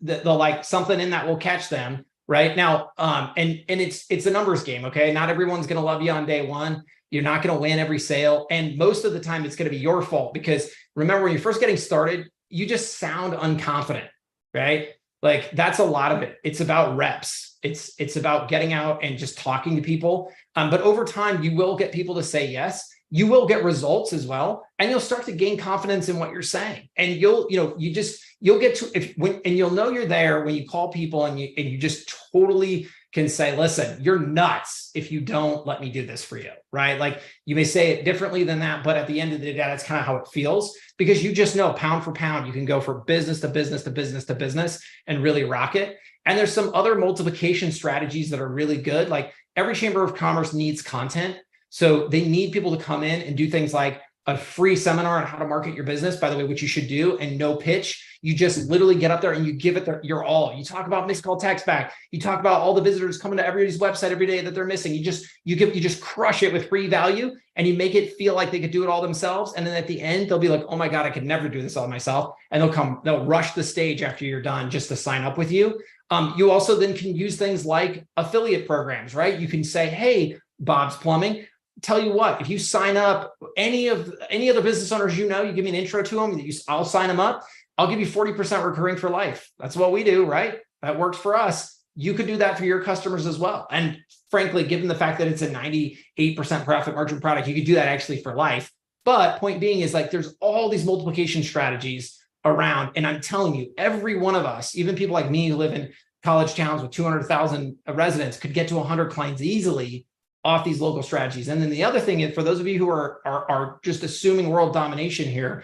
they'll like something in that will catch them right now. And it's a numbers game. Okay. Not everyone's going to love you on day one. You're not going to win every sale. And most of the time it's going to be your fault because remember when you're first getting started, you just sound unconfident, right? Like that's a lot of it. It's about reps. It's about getting out and just talking to people. But over time, you will get people to say yes. You will get results as well, and you'll start to gain confidence in what you're saying. And you'll get to and you'll know you're there when you call people and you just totally can say, listen, you're nuts if you don't let me do this for you, right? Like you may say it differently than that, but at the end of the day, that's kind of how it feels, because you just know pound for pound, you can go from business to business to business to business and really rock it. And there's some other multiplication strategies that are really good. Like every chamber of commerce needs content. So they need people to come in and do things like a free seminar on how to market your business, by the way, which you should do, and no pitch. You just literally get up there and you give it your all. You talk about missed call text back. You talk about all the visitors coming to everybody's website every day that they're missing. You just crush it with free value, and you make it feel like they could do it all themselves. And then at the end, they'll be like, oh my God, I could never do this all myself. And they'll rush the stage after you're done just to sign up with you. You also then can use things like affiliate programs, right? You can say, hey, Bob's Plumbing, tell you what, if you sign up any other business owners, you give me an intro to them, I'll sign them up. I'll give you 40% recurring for life. That's what we do, right? That works for us. You could do that for your customers as well. And frankly, given the fact that it's a 98% profit margin product, you could do that actually for life. But point being is like, there's all these multiplication strategies around. And I'm telling you, every one of us, even people like me who live in college towns with 200,000 residents, could get to 100 clients easily off these local strategies. And then the other thing is, for those of you who are just assuming world domination here,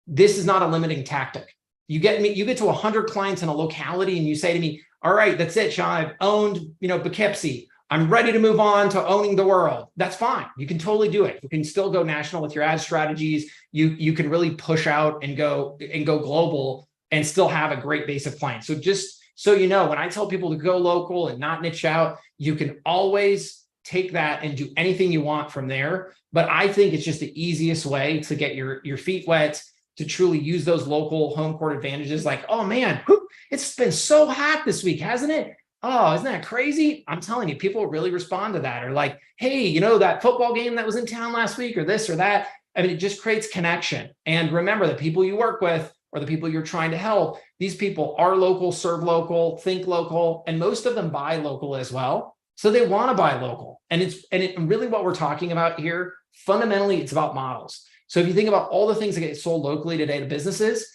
this is not a limiting tactic. You get to 100 clients in a locality and you say to me, all right, that's it, Shaun, I've owned, Poughkeepsie. I'm ready to move on to owning the world. That's fine. You can totally do it. You can still go national with your ad strategies. You can really push out and go global and still have a great base of clients. So just so you know, when I tell people to go local and not niche out, you can always take that and do anything you want from there. But I think it's just the easiest way to get your feet wet, to truly use those local home court advantages. Like, oh man, it's been so hot this week, hasn't it? Oh, isn't that crazy? I'm telling you, people really respond to that. Or like, hey, that football game that was in town last week, or this or that. I mean, it just creates connection. And remember, the people you work with or the people you're trying to help, these people are local, serve local, think local, and most of them buy local as well. So they want to buy local. And really what we're talking about here, fundamentally, it's about models. So if you think about all the things that get sold locally today to businesses,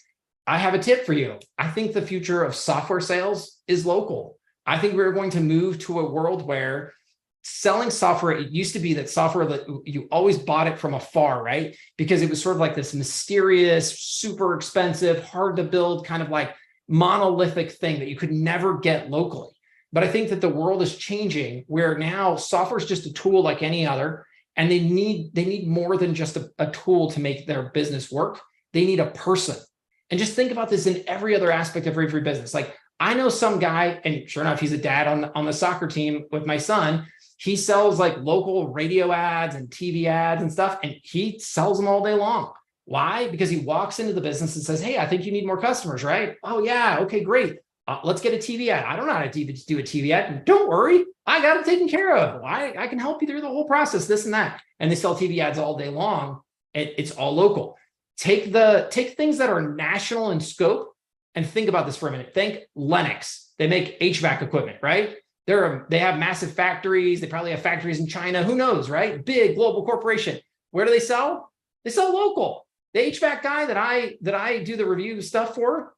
I have a tip for you. I think the future of software sales is local. I think we're going to move to a world where selling software, it used to be that software that you always bought it from afar, right? Because it was sort of like this mysterious, super expensive, hard to build, kind of like monolithic thing that you could never get locally. But I think that the world is changing, where now software is just a tool like any other. And they need more than just a tool to make their business work. They need a person. And just think about this in every other aspect of every business. Like, I know some guy, and sure enough, he's a dad on the soccer team with my son. He sells like local radio ads and TV ads and stuff, and he sells them all day long. Why? Because he walks into the business and says, hey, I think you need more customers, right? Oh yeah, okay, great. Let's get a TV ad. I don't know how to do a TV ad. Don't worry, I got it taken care of. I can help you through the whole process, this and that. And they sell TV ads all day long. It's all local. Take things that are national in scope and think about this for a minute. Think Lennox. They make HVAC equipment, right? They have massive factories. They probably have factories in China. Who knows, right? Big global corporation. Where do they sell? They sell local. The HVAC guy that I do the review stuff for,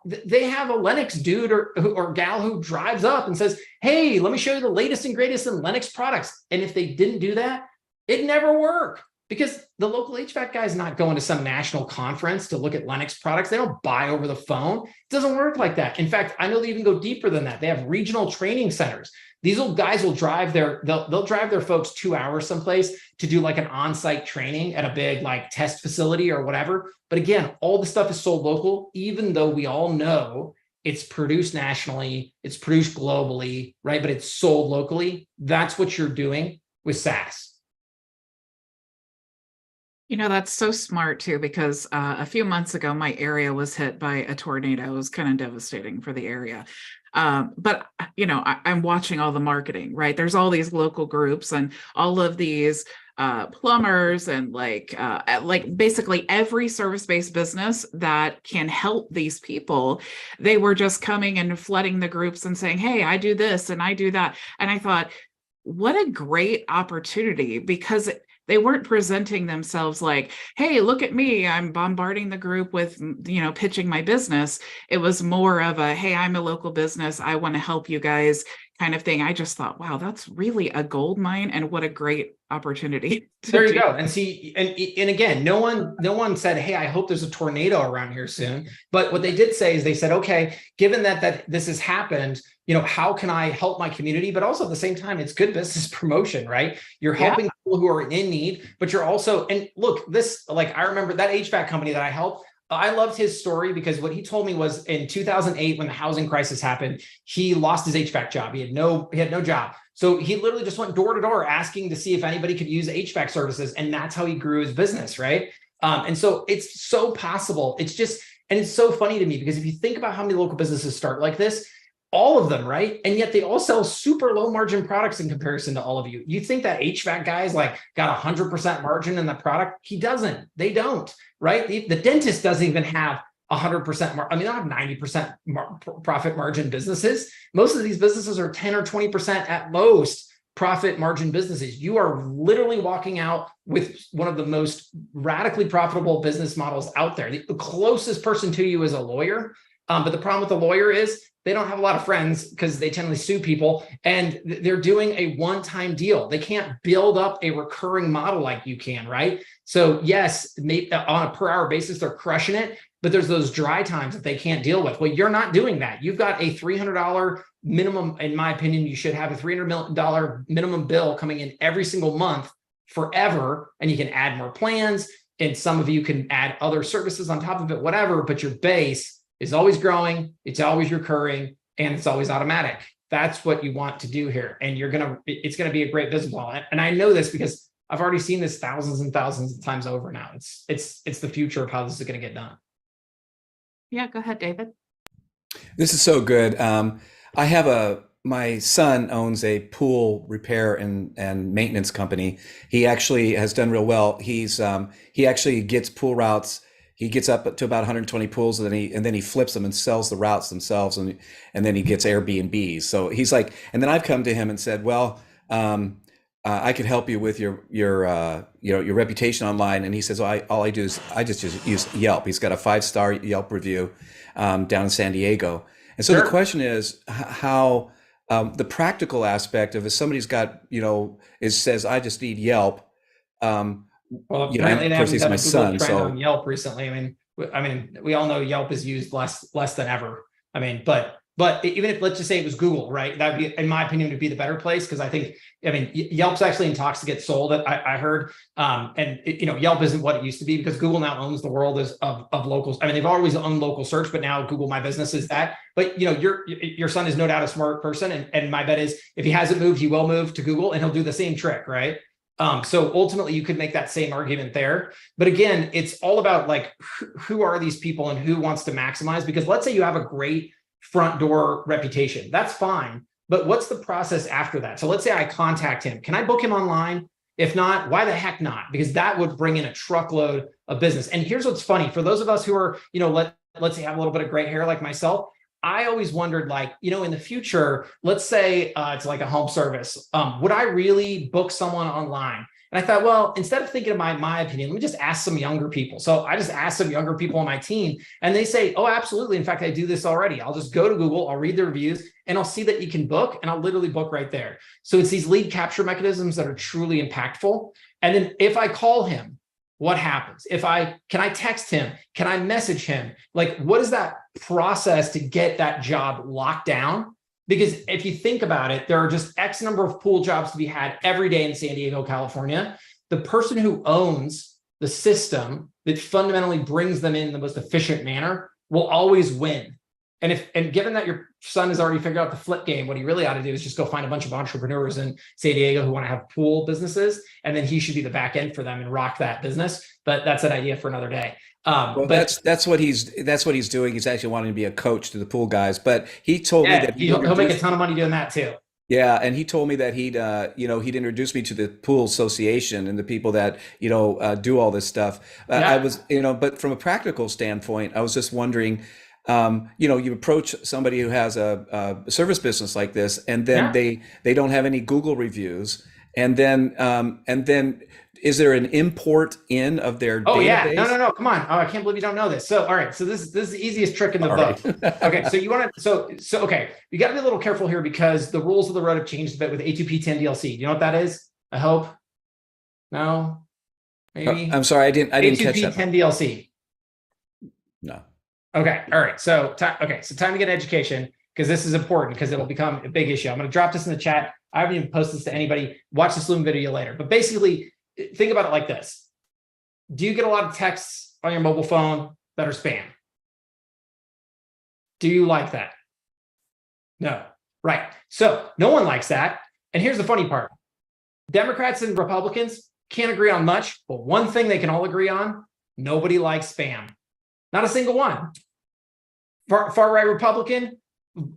they have a Lennox dude or gal who drives up and says, hey, let me show you the latest and greatest in Lennox products. And if they didn't do that, it'd never work, because the local HVAC guy is not going to some national conference to look at Lennox products. They don't buy over the phone. It doesn't work like that. In fact, I know they even go deeper than that. They have regional training centers. These old guys will drive they'll drive their folks 2 hours someplace to do like an on-site training at a big like test facility or whatever. But again, all the stuff is sold local, even though we all know it's produced nationally, it's produced globally, right? But it's sold locally. That's what you're doing with SaaS. That's so smart too, because a few months ago, my area was hit by a tornado. It was kind of devastating for the area. But I'm watching all the marketing, right? There's all these local groups and all of these plumbers and like basically every service-based business that can help these people. They were just coming and flooding the groups and saying, hey, I do this and I do that. And I thought, what a great opportunity, because they weren't presenting themselves like, hey, look at me, I'm bombarding the group with, pitching my business. It was more of a, hey, I'm a local business. I want to help you guys kind of thing. I just thought, wow, that's really a gold mine, and what a great opportunity. There you go. And see, and again, no one said, hey, I hope there's a tornado around here soon. But what they did say is they said, okay, given that this has happened, how can I help my community? But also at the same time, it's good business promotion, right? You're helping people who are in need, but you're also, and look, this, like, I remember that HVAC company that I helped. I loved his story because what he told me was in 2008, when the housing crisis happened, he lost his HVAC job. He had no job. So he literally just went door to door asking to see if anybody could use HVAC services. And that's how he grew his business, right? And so it's so possible. It's just, and it's so funny to me because if you think about how many local businesses start like this, all of them, right? And yet they all sell super low margin products in comparison to all of you. You think that HVAC guy's like got 100% margin in the product? He doesn't. They don't, right? The dentist doesn't even have 100%. I mean, they don't have 90% profit margin businesses. Most of these businesses are 10 or 20% at most profit margin businesses. You are literally walking out with one of the most radically profitable business models out there. The closest person to you is a lawyer. But the problem with the lawyer is they don't have a lot of friends because they tend to sue people, and they're doing a one-time deal. They can't build up a recurring model like you can, right? So yes, on a per hour basis, they're crushing it, but there's those dry times that they can't deal with. Well, you're not doing that. You've got a $300 minimum. In my opinion, you should have a $300 million minimum bill coming in every single month forever, and you can add more plans, and some of you can add other services on top of it, whatever, but your base is always growing, it's always recurring, and it's always automatic. That's what you want to do here. And it's gonna be a great business model. And I know this because I've already seen this thousands and thousands of times over now. It's the future of how this is gonna get done. Yeah, go ahead, David. This is so good. My son owns a pool repair and maintenance company. He actually has done real well. He actually gets pool routes. He gets up to about 120 pools, and then he flips them and sells the routes themselves, and then he gets Airbnbs. So he's like, and then I've come to him and said, well, I could help you with your reputation online. And he says, all I do is I just use Yelp. He's got a 5-star Yelp review down in San Diego. And so the question is how the practical aspect of if somebody's got says I just need Yelp. Well, apparently of course he's my son. So on Yelp recently, I mean, we all know Yelp is used less than ever. I mean, but even if, let's just say it was Google, right? That would be, in my opinion, would be the better place, because I think, Yelp's actually in talks to get sold. I heard, and Yelp isn't what it used to be because Google now owns the world of locals. I mean, they've always owned local search, but now Google My Business is that. But your son is no doubt a smart person, and my bet is if he hasn't moved, he will move to Google, and he'll do the same trick, right? So ultimately you could make that same argument there. But again, it's all about like, who are these people and who wants to maximize? Because let's say you have a great front door reputation, that's fine. But what's the process after that? So let's say I contact him. Can I book him online? If not, why the heck not? Because that would bring in a truckload of business. And here's what's funny. For those of us who are, let's say have a little bit of gray hair like myself, I always wondered, like, in the future, let's say it's like a home service. Would I really book someone online? And I thought, well, instead of thinking of my opinion, let me just ask some younger people. So I just asked some younger people on my team, and they say, oh, absolutely. In fact, I do this already. I'll just go to Google, I'll read the reviews, and I'll see that you can book, and I'll literally book right there. So it's these lead capture mechanisms that are truly impactful. And then if I call him, what happens? Can I text him? Can I message him? Like, what is that process to get that job locked down? Because if you think about it, there are just X number of pool jobs to be had every day in San Diego, California. The person who owns the system that fundamentally brings them in the most efficient manner will always win. And given that your son has already figured out the flip game, what he really ought to do is just go find a bunch of entrepreneurs in San Diego who want to have pool businesses, and then he should be the back end for them and rock that business. But that's an idea for another day. Well, but that's what he's doing. He's actually wanting to be a coach to the pool guys. But he told me that he'll make a ton of money doing that too. Yeah, and he told me that he'd introduce me to the pool association and the people that do all this stuff. I was but from a practical standpoint, I was just wondering. You approach somebody who has a service business like this, and then they don't have any Google reviews, and then is there an import in of their Oh database? yeah, no, come on. Oh, I can't believe you don't know this. So, all right, so this is the easiest trick in the All book. right. Okay, so you want to, so okay, you got to be a little careful here because the rules of the road have changed a bit with A2P10 DLC. Do you know what that is? I hope. No, maybe. I'm sorry, I didn't catch that. A2P10 DLC. No. Okay, all right. So, so time to get education because this is important because it'll become a big issue. I'm going to drop this in the chat. I haven't even posted this to anybody. Watch this Loom video later. But basically, think about it like this. Do you get a lot of texts on your mobile phone that are spam? Do you like that? No. Right. So no one likes that. And here's the funny part. Democrats and Republicans can't agree on much, but one thing they can all agree on, nobody likes spam. Not a single one. Far-right Republican,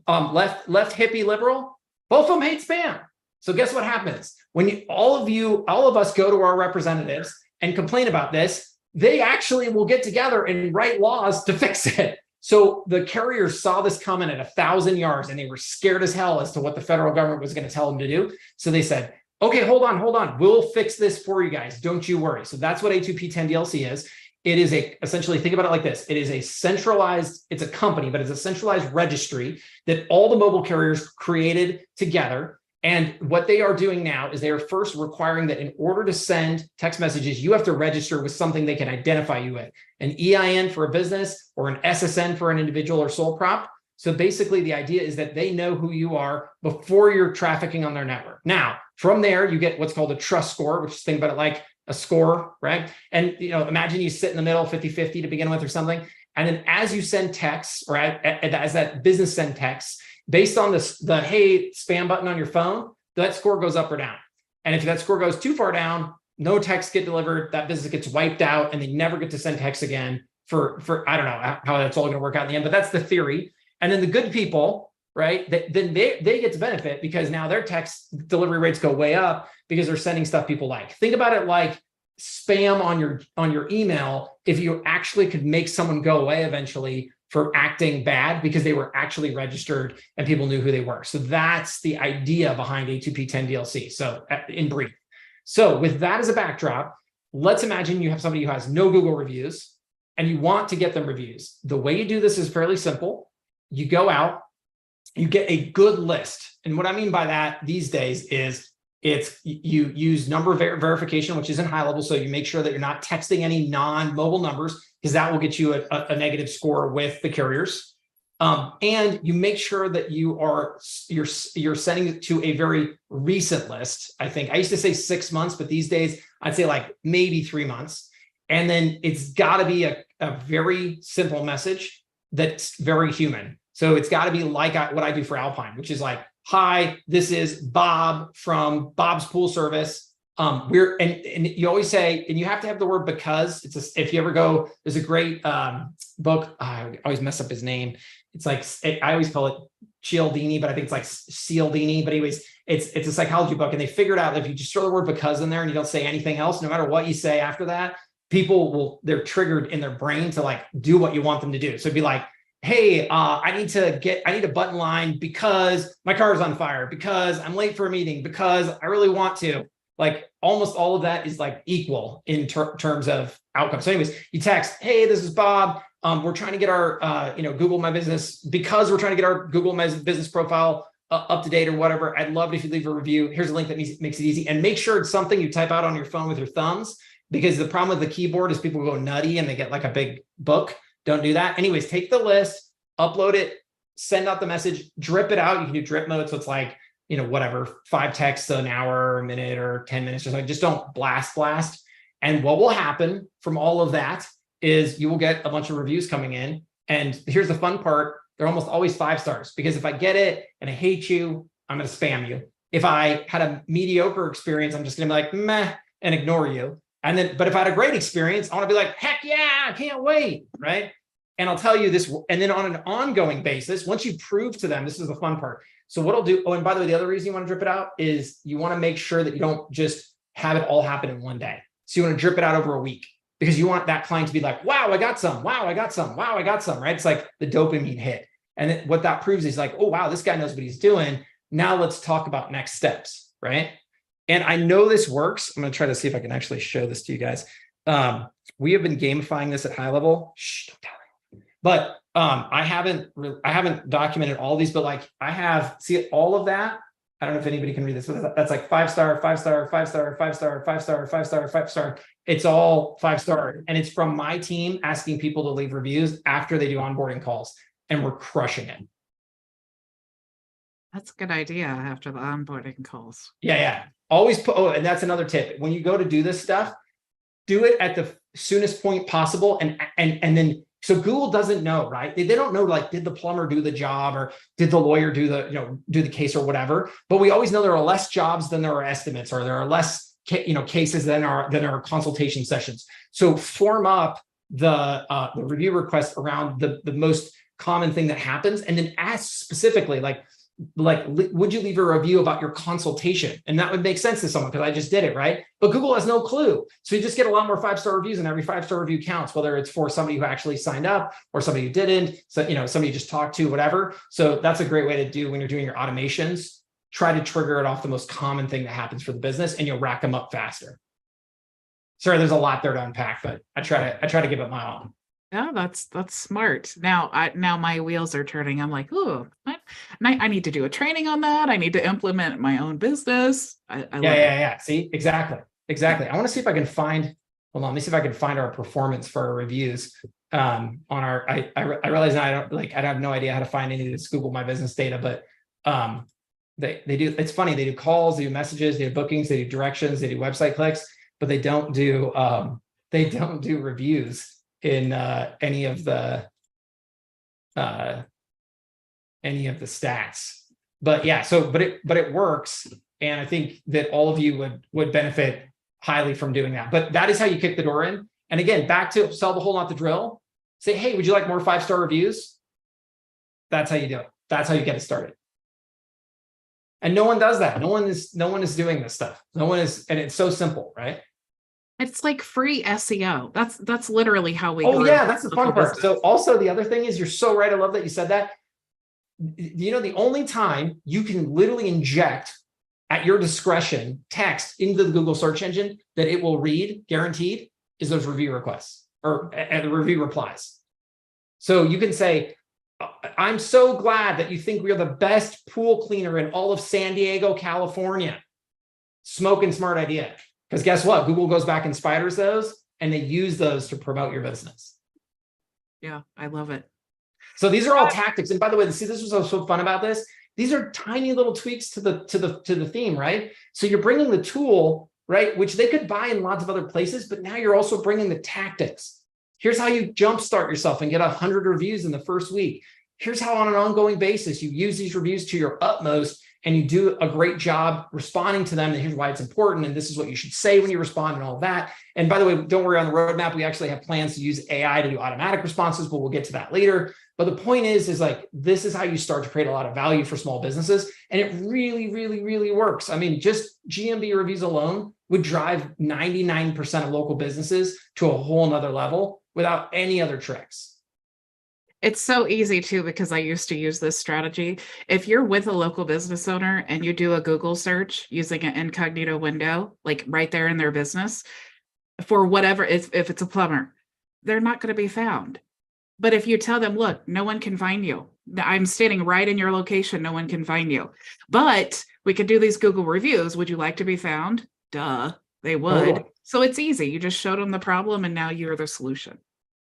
left hippie liberal, both of them hate spam. So guess what happens? When all of us go to our representatives and complain about this, they actually will get together and write laws to fix it. So the carriers saw this coming at 1,000 yards and they were scared as hell as to what the federal government was going to tell them to do. So they said, okay, hold on. We'll fix this for you guys. Don't you worry. So that's what A2P10 DLC is. It is essentially, think about it like this. It is a centralized, it's a company, but it's a centralized registry that all the mobile carriers created together. And what they are doing now is they are first requiring that in order to send text messages, you have to register with something they can identify you with, an EIN for a business or an SSN for an individual or sole prop. So basically the idea is that they know who you are before you're trafficking on their network. Now, from there, you get what's called a trust score, which is, think about it like a score, right? And imagine you sit in the middle, 50-50 to begin with or something. And then as you send texts, or as that business send texts, based on the hey spam button on your phone, that score goes up or down. And if that score goes too far down, no texts get delivered, that business gets wiped out and they never get to send texts again for I don't know how that's all going to work out in the end, but that's the theory. And then the good people, right, then they get to benefit because now their text delivery rates go way up because they're sending stuff people like. Think about it like spam on your email. If you actually could make someone go away eventually for acting bad because they were actually registered and people knew who they were. So that's the idea behind A2P10 DLC. So in brief. So with that as a backdrop, let's imagine you have somebody who has no Google reviews and you want to get them reviews. The way you do this is fairly simple. You go out, you get a good list. And what I mean by that these days is you use number verification, which is in HighLevel. So you make sure that you're not texting any non-mobile numbers because that will get you a negative score with the carriers. And you make sure that you're sending it to a very recent list. I think I used to say 6 months, but these days I'd say like maybe 3 months. And then it's got to be a very simple message that's very human. So it's got to be like what I do for Alpine, which is like, hi, this is Bob from Bob's Pool Service. And you always say, and you have to have the word because. If you ever go, there's a great book. I always mess up his name. It's like I always call it Cialdini, but I think it's like Cialdini. But anyways, it's a psychology book, and they figured out that if you just throw the word because in there and you don't say anything else, no matter what you say after that, they're triggered in their brain to like do what you want them to do. So it'd be like, hey, I need a button line because my car is on fire, because I'm late for a meeting, because I really want to. Like almost all of that is like equal in terms of outcome. So anyways, you text, hey, this is Bob. We're trying to get our, Google My Business, because we're trying to get our Google My Business profile up to date or whatever. I'd love it if you leave a review. Here's a link that makes it easy. And make sure it's something you type out on your phone with your thumbs, because the problem with the keyboard is people go nutty and they get like a big book. Don't do that. Anyways, take the list, upload it, send out the message, drip it out. You can do drip mode. So it's like, whatever, 5 texts an hour, a minute, or 10 minutes or something. Just don't blast. And what will happen from all of that is you will get a bunch of reviews coming in. And here's the fun part. They're almost always 5 stars, because if I get it and I hate you, I'm going to spam you. If I had a mediocre experience, I'm just going to be like, meh, and ignore you. But if I had a great experience, I want to be like, heck yeah, I can't wait, right? And I'll tell you this, and then on an ongoing basis, once you prove to them, this is the fun part. So what I'll do, and by the way, the other reason you want to drip it out is you want to make sure that you don't just have it all happen in one day. So you want to drip it out over a week, because you want that client to be like, wow, I got some, wow, I got some, wow, I got some, right? It's like the dopamine hit. And then what that proves is like, oh, wow, this guy knows what he's doing. Now let's talk about next steps, right? And I know this works. I'm going to try to see if I can actually show this to you guys. We have been gamifying this at HighLevel. Shh, don't tell me. But I haven't documented all these, but like I have, see all of that. I don't know if anybody can read this, but that's like 5-star, 5-star, 5-star, 5-star, 5-star, 5-star, 5-star. It's all 5-star. And it's from my team asking people to leave reviews after they do onboarding calls. And we're crushing it. That's a good idea after the onboarding calls. Yeah. Always put, and that's another tip. When you go to do this stuff, do it at the soonest point possible. And then, so Google doesn't know, right? They don't know, like, did the plumber do the job or did the lawyer do the case or whatever. But we always know there are less jobs than there are estimates, or there are less, cases than are consultation sessions. So form up the review request around the most common thing that happens, and then ask specifically, like, would you leave a review about your consultation? And that would make sense to someone because I just did it, right? But Google has no clue. So you just get a lot more 5-star reviews, and every 5-star review counts, whether it's for somebody who actually signed up or somebody who didn't. So, somebody you just talked to, whatever. So that's a great way to do when you're doing your automations. Try to trigger it off the most common thing that happens for the business, and you'll rack them up faster. Sorry, there's a lot there to unpack, but I try to give it my all. Yeah, that's smart. Now my wheels are turning. I'm like, oh, I need to do a training on that. I need to implement my own business. Yeah. See, exactly. I want to see if I can find. Hold on, let me see if I can find our performance for our reviews. On our, I realize now I have no idea how to find any of this Google My Business data, but they do. It's funny. They do calls, they do messages, they do bookings, they do directions, they do website clicks, but they don't do reviews in any of the stats. But yeah, but it works, and I think that all of you would benefit highly from doing that. But that is how you kick the door in. And again, back to sell the whole, not the drill. Say, hey, would you like more 5-star reviews? That's how you do it. That's how you get it started. And no one does that. No one is doing this stuff. No one is, and it's so simple, right? It's like free SEO. That's literally how we. Oh yeah, that's the fun part. Business. So also the other thing is, you're so right. I love that you said that. The only time you can literally inject at your discretion text into the Google search engine that it will read, guaranteed, is those review requests or the review replies. So you can say, I'm so glad that you think we are the best pool cleaner in all of San Diego, California. Smoking smart idea. Because guess what? Google goes back and spiders those, and they use those to promote your business. Yeah, I love it. So these are all tactics. And by the way, see, this was so fun about this. These are tiny little tweaks to the theme, right? So you're bringing the tool, right, which they could buy in lots of other places, but now you're also bringing the tactics. Here's how you jumpstart yourself and get 100 reviews in the first week. Here's how on an ongoing basis you use these reviews to your utmost, and you do a great job responding to them. And here's why it's important. And this is what you should say when you respond and all of that. And by the way, don't worry, on the roadmap, we actually have plans to use AI to do automatic responses, but we'll get to that later. But the point is like, this is how you start to create a lot of value for small businesses. And it really, really, really works. I mean, just GMB reviews alone would drive 99% of local businesses to a whole nother level without any other tricks. It's so easy too, because I used to use this strategy. If you're with a local business owner and you do a Google search using an incognito window, like right there in their business, for whatever, if it's a plumber, they're not going to be found. But if you tell them, look, no one can find you. I'm standing right in your location. No one can find you. But we could do these Google reviews. Would you like to be found? Duh, they would. Oh. So it's easy. You just showed them the problem, and now you're the solution.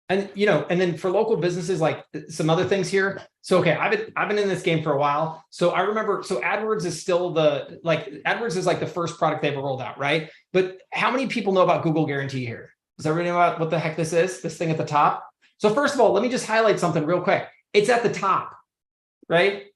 And and then for local businesses, like some other things here. So okay, I've been in this game for a while. So I remember, so AdWords is still AdWords is like the first product they ever rolled out, right? But how many people know about Google Guarantee here? Does everybody know about what the heck this is? This thing at the top. So first of all, let me just highlight something real quick. It's at the top, right?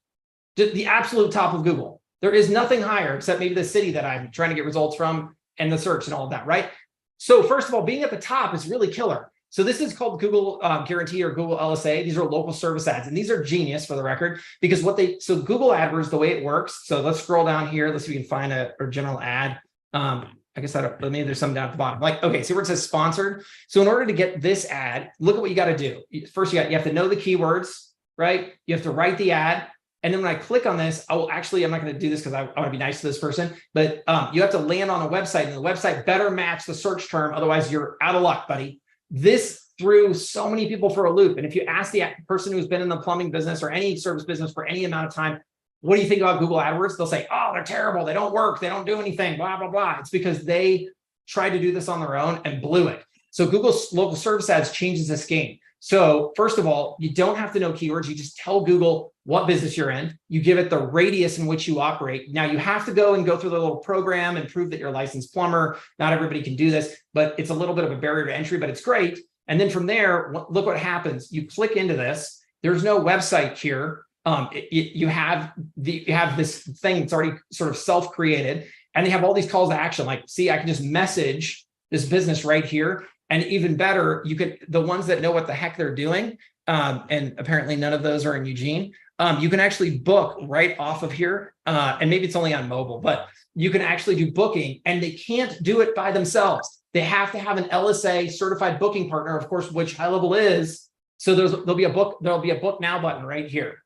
The absolute top of Google. There is nothing higher except maybe the city that I'm trying to get results from and the search and all of that, right? So first of all, being at the top is really killer. So this is called Google Guarantee or Google LSA. These are local service ads, and these are genius for the record, because so Google AdWords, the way it works. So let's scroll down here. Let's see if we can find a general ad. I guess maybe there's some down at the bottom. Like, okay, see where it says sponsored. So in order to get this ad, look at what you got to do. First, you have to know the keywords, right? You have to write the ad. And then when I click on this, I'm not going to do this because I want to be nice to this person, but you have to land on a website, and the website better match the search term. Otherwise, you're out of luck, buddy. This threw so many people for a loop. And if you ask the person who's been in the plumbing business or any service business for any amount of time, what do you think about Google AdWords? They'll say, oh, they're terrible. They don't work. They don't do anything, blah, blah, blah. It's because they tried to do this on their own and blew it. So Google's local service ads changes this game. So first of all, you don't have to know keywords. You just tell Google what business you're in. You give it the radius in which you operate. Now you have to go through the little program and prove that you're a licensed plumber. Not everybody can do this, but it's a little bit of a barrier to entry, but it's great. And then from there, look what happens. You click into this. There's no website here. You have this thing that's already sort of self-created, and they have all these calls to action. Like, see, I can just message this business right here. And even better, the ones that know what the heck they're doing, and apparently none of those are in Eugene, you can actually book right off of here. And maybe it's only on mobile, but you can actually do booking, and they can't do it by themselves. They have to have an LSA certified booking partner, of course, which HighLevel is. So there'll be a book now button right here.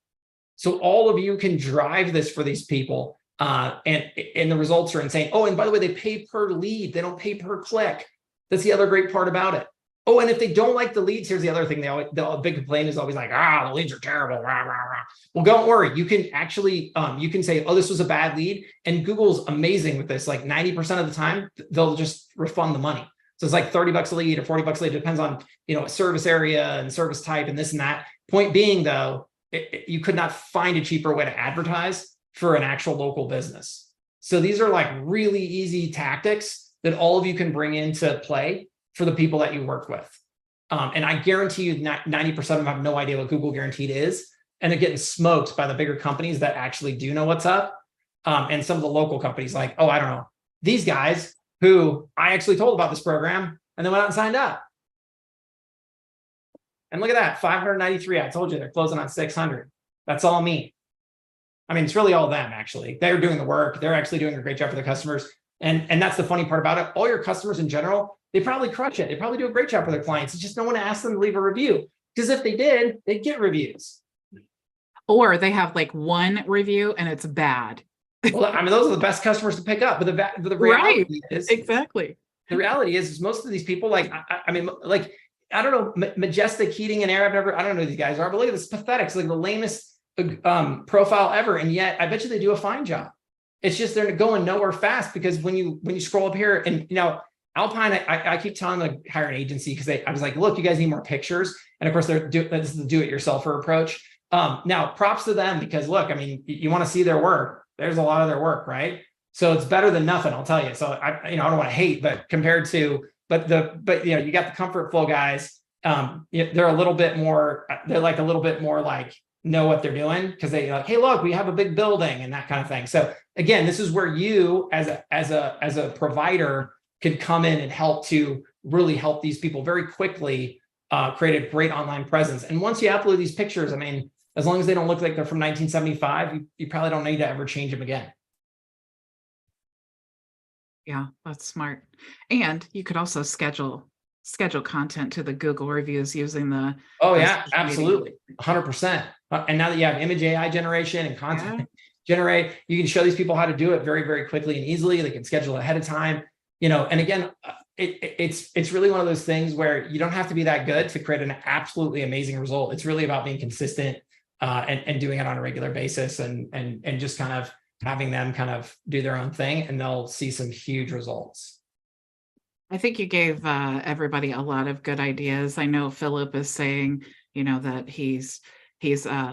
So all of you can drive this for these people, and the results are insane. Oh, and by the way, they pay per lead. They don't pay per click. That's the other great part about it. Oh, and if they don't like the leads, here's the other thing. The big complaint is always like, the leads are terrible. Rah, rah, rah. Well, don't worry. You can actually, you can say, oh, this was a bad lead. And Google's amazing with this. Like 90% of the time, they'll just refund the money. So it's like $30 a lead or $40 a lead. It depends on, service area and service type and this and that. Point being though, you could not find a cheaper way to advertise for an actual local business. So these are like really easy tactics that all of you can bring into play for the people that you work with. And I guarantee you 90% of them have no idea what Google Guaranteed is. And they're getting smoked by the bigger companies that actually do know what's up. And some of the local companies like, oh, I don't know. These guys who I actually told about this program and then went out and signed up. And look at that, 593. I told you they're closing on 600. That's all me. I mean, it's really all them, actually. They're doing the work. They're actually doing a great job for their customers. And that's the funny part about it. All your customers in general, they probably crush it. They probably do a great job for their clients. It's just no one asks them to leave a review. Because if they did, they'd get reviews. Or they have like one review and it's bad. Well, I mean, those are the best customers to pick up. But the reality is exactly. The reality is most of these people, like, I mean, like, I don't know, Majestic Heating and Air. I don't know who these guys are, but look at this, pathetic. It's like the lamest profile ever. And yet I bet you they do a fine job. It's just they're going nowhere fast because when you scroll up here and Alpine, I keep telling them to hire an agency because I was like, look, you guys need more pictures. And of course, this is the do-it-yourselfer approach. Now, props to them because look, I mean, you want to see their work. There's a lot of their work, right? So it's better than nothing, I'll tell you. So I don't want to hate, but compared to, but you got the Comfort Flow guys. They're a little bit more. They're like a little bit more like know what they're doing because they like, hey, look, we have a big building and that kind of thing. So again, this is where you as a provider could come in and help to really help these people very quickly create a great online presence. And once you upload these pictures, I mean, as long as they don't look like they're from 1975, you probably don't need to ever change them again. Yeah, that's smart. And you could also schedule content to the Google reviews using the. Oh yeah, absolutely. 100%. And now that you have image AI generation and content generate, you can show these people how to do it very, very quickly and easily. They can schedule ahead of time, and again, it's really one of those things where you don't have to be that good to create an absolutely amazing result. It's really about being consistent and doing it on a regular basis and just kind of having them kind of do their own thing and they'll see some huge results. I think you gave everybody a lot of good ideas. I know Philip is saying, that he's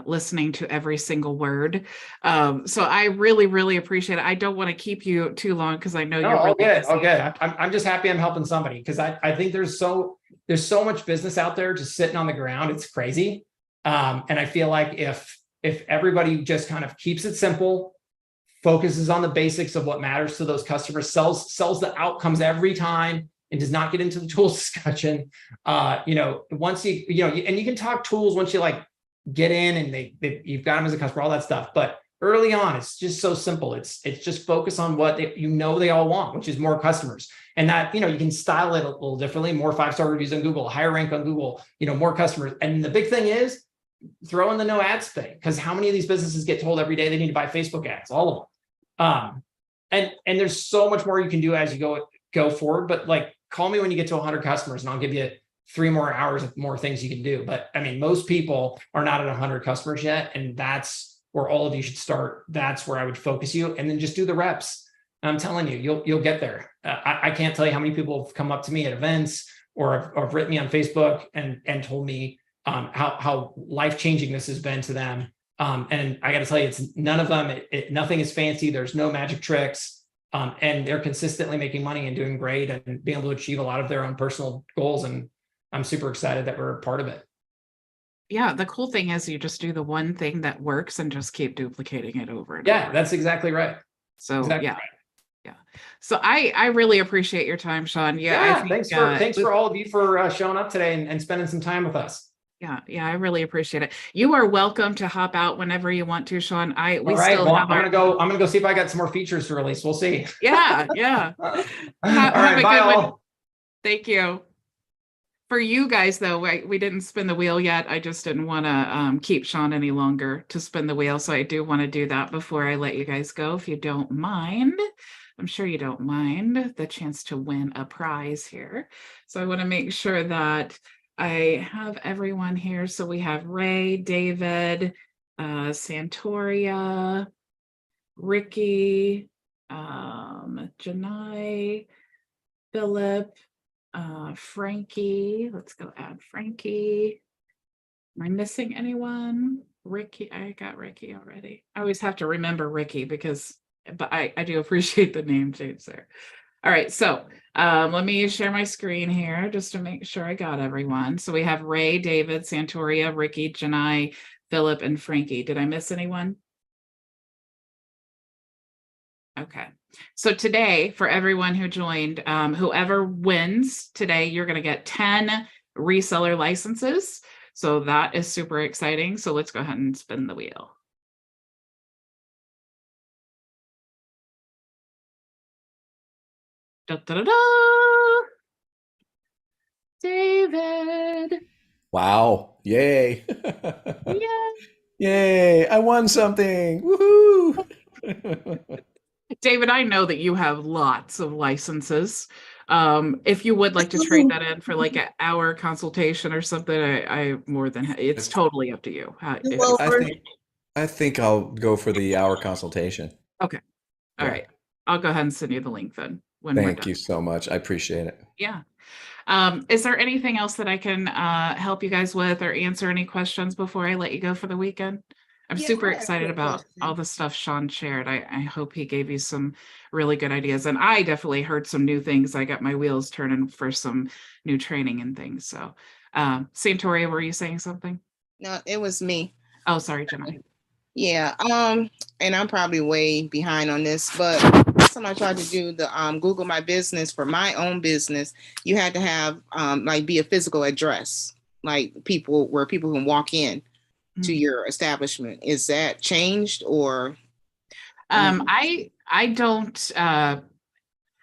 listening to every single word. So I really, really appreciate it. I don't want to keep you too long because I know you're really good. Okay. I'm just happy I'm helping somebody because I think there's so much business out there just sitting on the ground. It's crazy. And I feel like if everybody just kind of keeps it simple, focuses on the basics of what matters to those customers, sells the outcomes every time, and does not get into the tools discussion. Once and you can talk tools once you like get in and you've got them as a customer, all that stuff. But early on, it's just so simple. It's just focus on what they all want, which is more customers. And that, you can style it a little differently, more 5-star reviews on Google, higher rank on Google, more customers. And the big thing is throw in the no ads thing, because how many of these businesses get told every day they need to buy Facebook ads? All of them. And there's so much more you can do as you go forward. But like, call me when you get to 100 customers, and I'll give you 3 more hours of more things you can do. But I mean, most people are not at 100 customers yet, and that's where all of you should start. That's where I would focus you, and then just do the reps. I'm telling you, you'll get there. I can't tell you how many people have come up to me at events or have written me on Facebook and told me how life-changing this has been to them. And I got to tell you, it's none of them. Nothing is fancy. There's no magic tricks. And they're consistently making money and doing great and being able to achieve a lot of their own personal goals. And I'm super excited that we're a part of it. Yeah, the cool thing is you just do the one thing that works and just keep duplicating it over and Yeah, over. that's exactly right. So Exactly yeah. right. Yeah. So I really appreciate your time, Shaun. Yeah, I think, thanks for all of you for showing up today and spending some time with us. Yeah, I really appreciate it. You are welcome to hop out whenever you want to, Shaun. I'm gonna go see if I got some more features to release. We'll see. Yeah. All Have right, a bye good one. all. Thank you. For you guys, though, we didn't spin the wheel yet. I just didn't want to keep Shaun any longer to spin the wheel. So I do want to do that before I let you guys go, if you don't mind. I'm sure you don't mind the chance to win a prize here. So I want to make sure that I have everyone here. So we have Ray, David, Santoria, Ricky, Janai, Philip, Frankie. Let's go add Frankie. Am I missing anyone? Ricky, I got Ricky already. I always have to remember Ricky but I do appreciate the name change there. All right, so let me share my screen here just to make sure I got everyone. So we have Ray, David, Santoria, Ricky, Janai, Philip, and Frankie. Did I miss anyone? Okay. So today, for everyone who joined, whoever wins today, you're going to get 10 reseller licenses. So that is super exciting. So let's go ahead and spin the wheel. Da, da, da, da. David. Wow. Yay. Yeah. Yay. I won something. Woohoo. David, I know that you have lots of licenses. If you would like to trade that in for like an hour consultation or something, I more than it's totally up to you. I think I'll go for the hour consultation. Okay. All right. I'll go ahead and send you the link then when we're done. Thank you so much. I appreciate it. Yeah. Is there anything else that I can help you guys with or answer any questions before I let you go for the weekend? I'm super excited about all the stuff Shaun shared. I hope he gave you some really good ideas. And I definitely heard some new things. I got my wheels turning for some new training and things. So Santoria, were you saying something? No, it was me. Oh, sorry, Jenna. Yeah. And I'm probably way behind on this, but last time I tried to do the Google My Business for my own business, you had to have like be a physical address, like where people can walk in to your establishment. Is that changed or? I don't.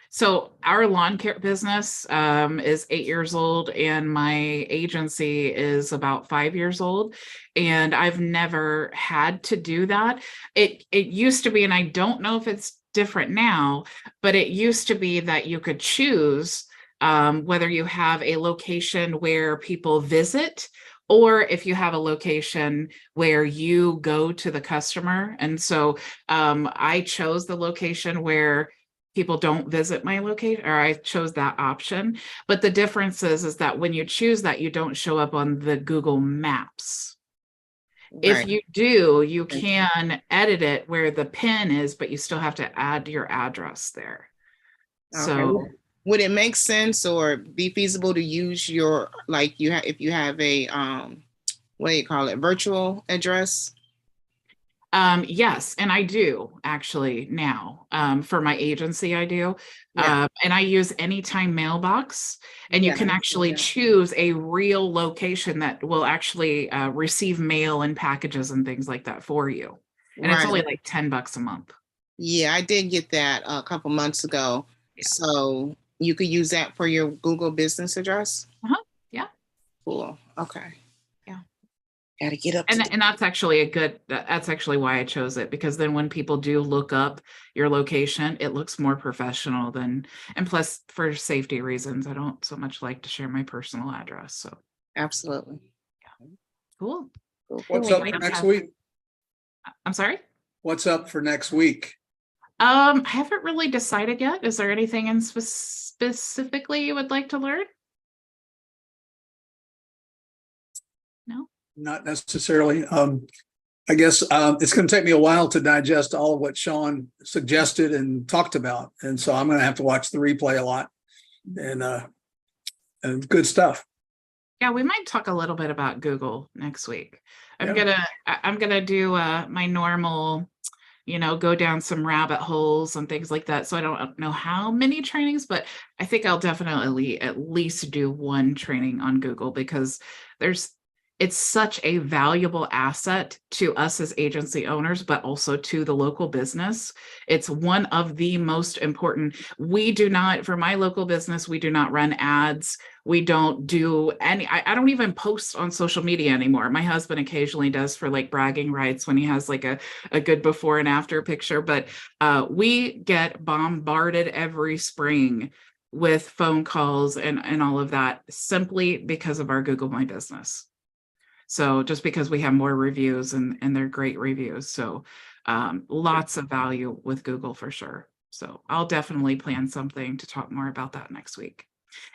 So our lawn care business is 8 years old, and my agency is about 5 years old, and I've never had to do that. It used to be, and I don't know if it's different now, but it used to be that you could choose whether you have a location where people visit, or if you have a location where you go to the customer. And so I chose the location where people don't visit my location, or I chose that option. But the difference is that when you choose that, you don't show up on the Google Maps. Right. If you do, you can edit it where the pin is, but you still have to add your address there. Okay. So would it make sense or be feasible to use your, like if you have a, what do you call it, virtual address? Yes, and I do actually now for my agency, I do. Yeah. And I use Anytime Mailbox, and you can actually choose a real location that will actually receive mail and packages and things like that for you. And it's only like $10 a month. Yeah, I did get that a couple months ago. Yeah. So you could use that for your Google business address? Yeah. Cool. Okay. Yeah. Gotta get up. And that's actually that's actually why I chose it, because then when people do look up your location, it looks more professional and plus for safety reasons, I don't so much like to share my personal address. So Absolutely. cool. What's Can't up wait for to next have- week? I'm sorry. What's up for next week? I haven't really decided yet. Is there anything in specifically you would like to learn? No? Not necessarily. I guess it's going to take me a while to digest all of what Shaun suggested and talked about, and so I'm going to have to watch the replay a lot. And good stuff. Yeah, we might talk a little bit about Google next week. I'm Yeah. gonna do my normal, go down some rabbit holes and things like that. So I don't know how many trainings, but I think I'll definitely at least do one training on Google, because it's such a valuable asset to us as agency owners, but also to the local business. It's one of the most important. We do not, for my local business, we do not run ads. We don't do any, I don't even post on social media anymore. My husband occasionally does for like bragging rights when he has like a good before and after picture, but we get bombarded every spring with phone calls and all of that simply because of our Google My Business. So just because we have more reviews and they're great reviews. So lots of value with Google for sure. So I'll definitely plan something to talk more about that next week.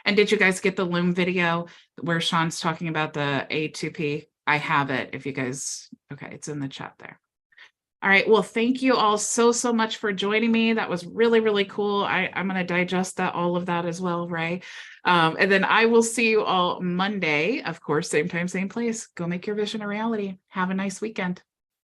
And did you guys get the Loom video where Shaun's talking about the A2P? I have it if you guys, okay, it's in the chat there. All right, well, thank you all so much for joining me. That was really, really cool. I'm going to digest all of that as well, Ray. And then I will see you all Monday, of course, same time, same place. Go make your vision a reality. Have a nice weekend.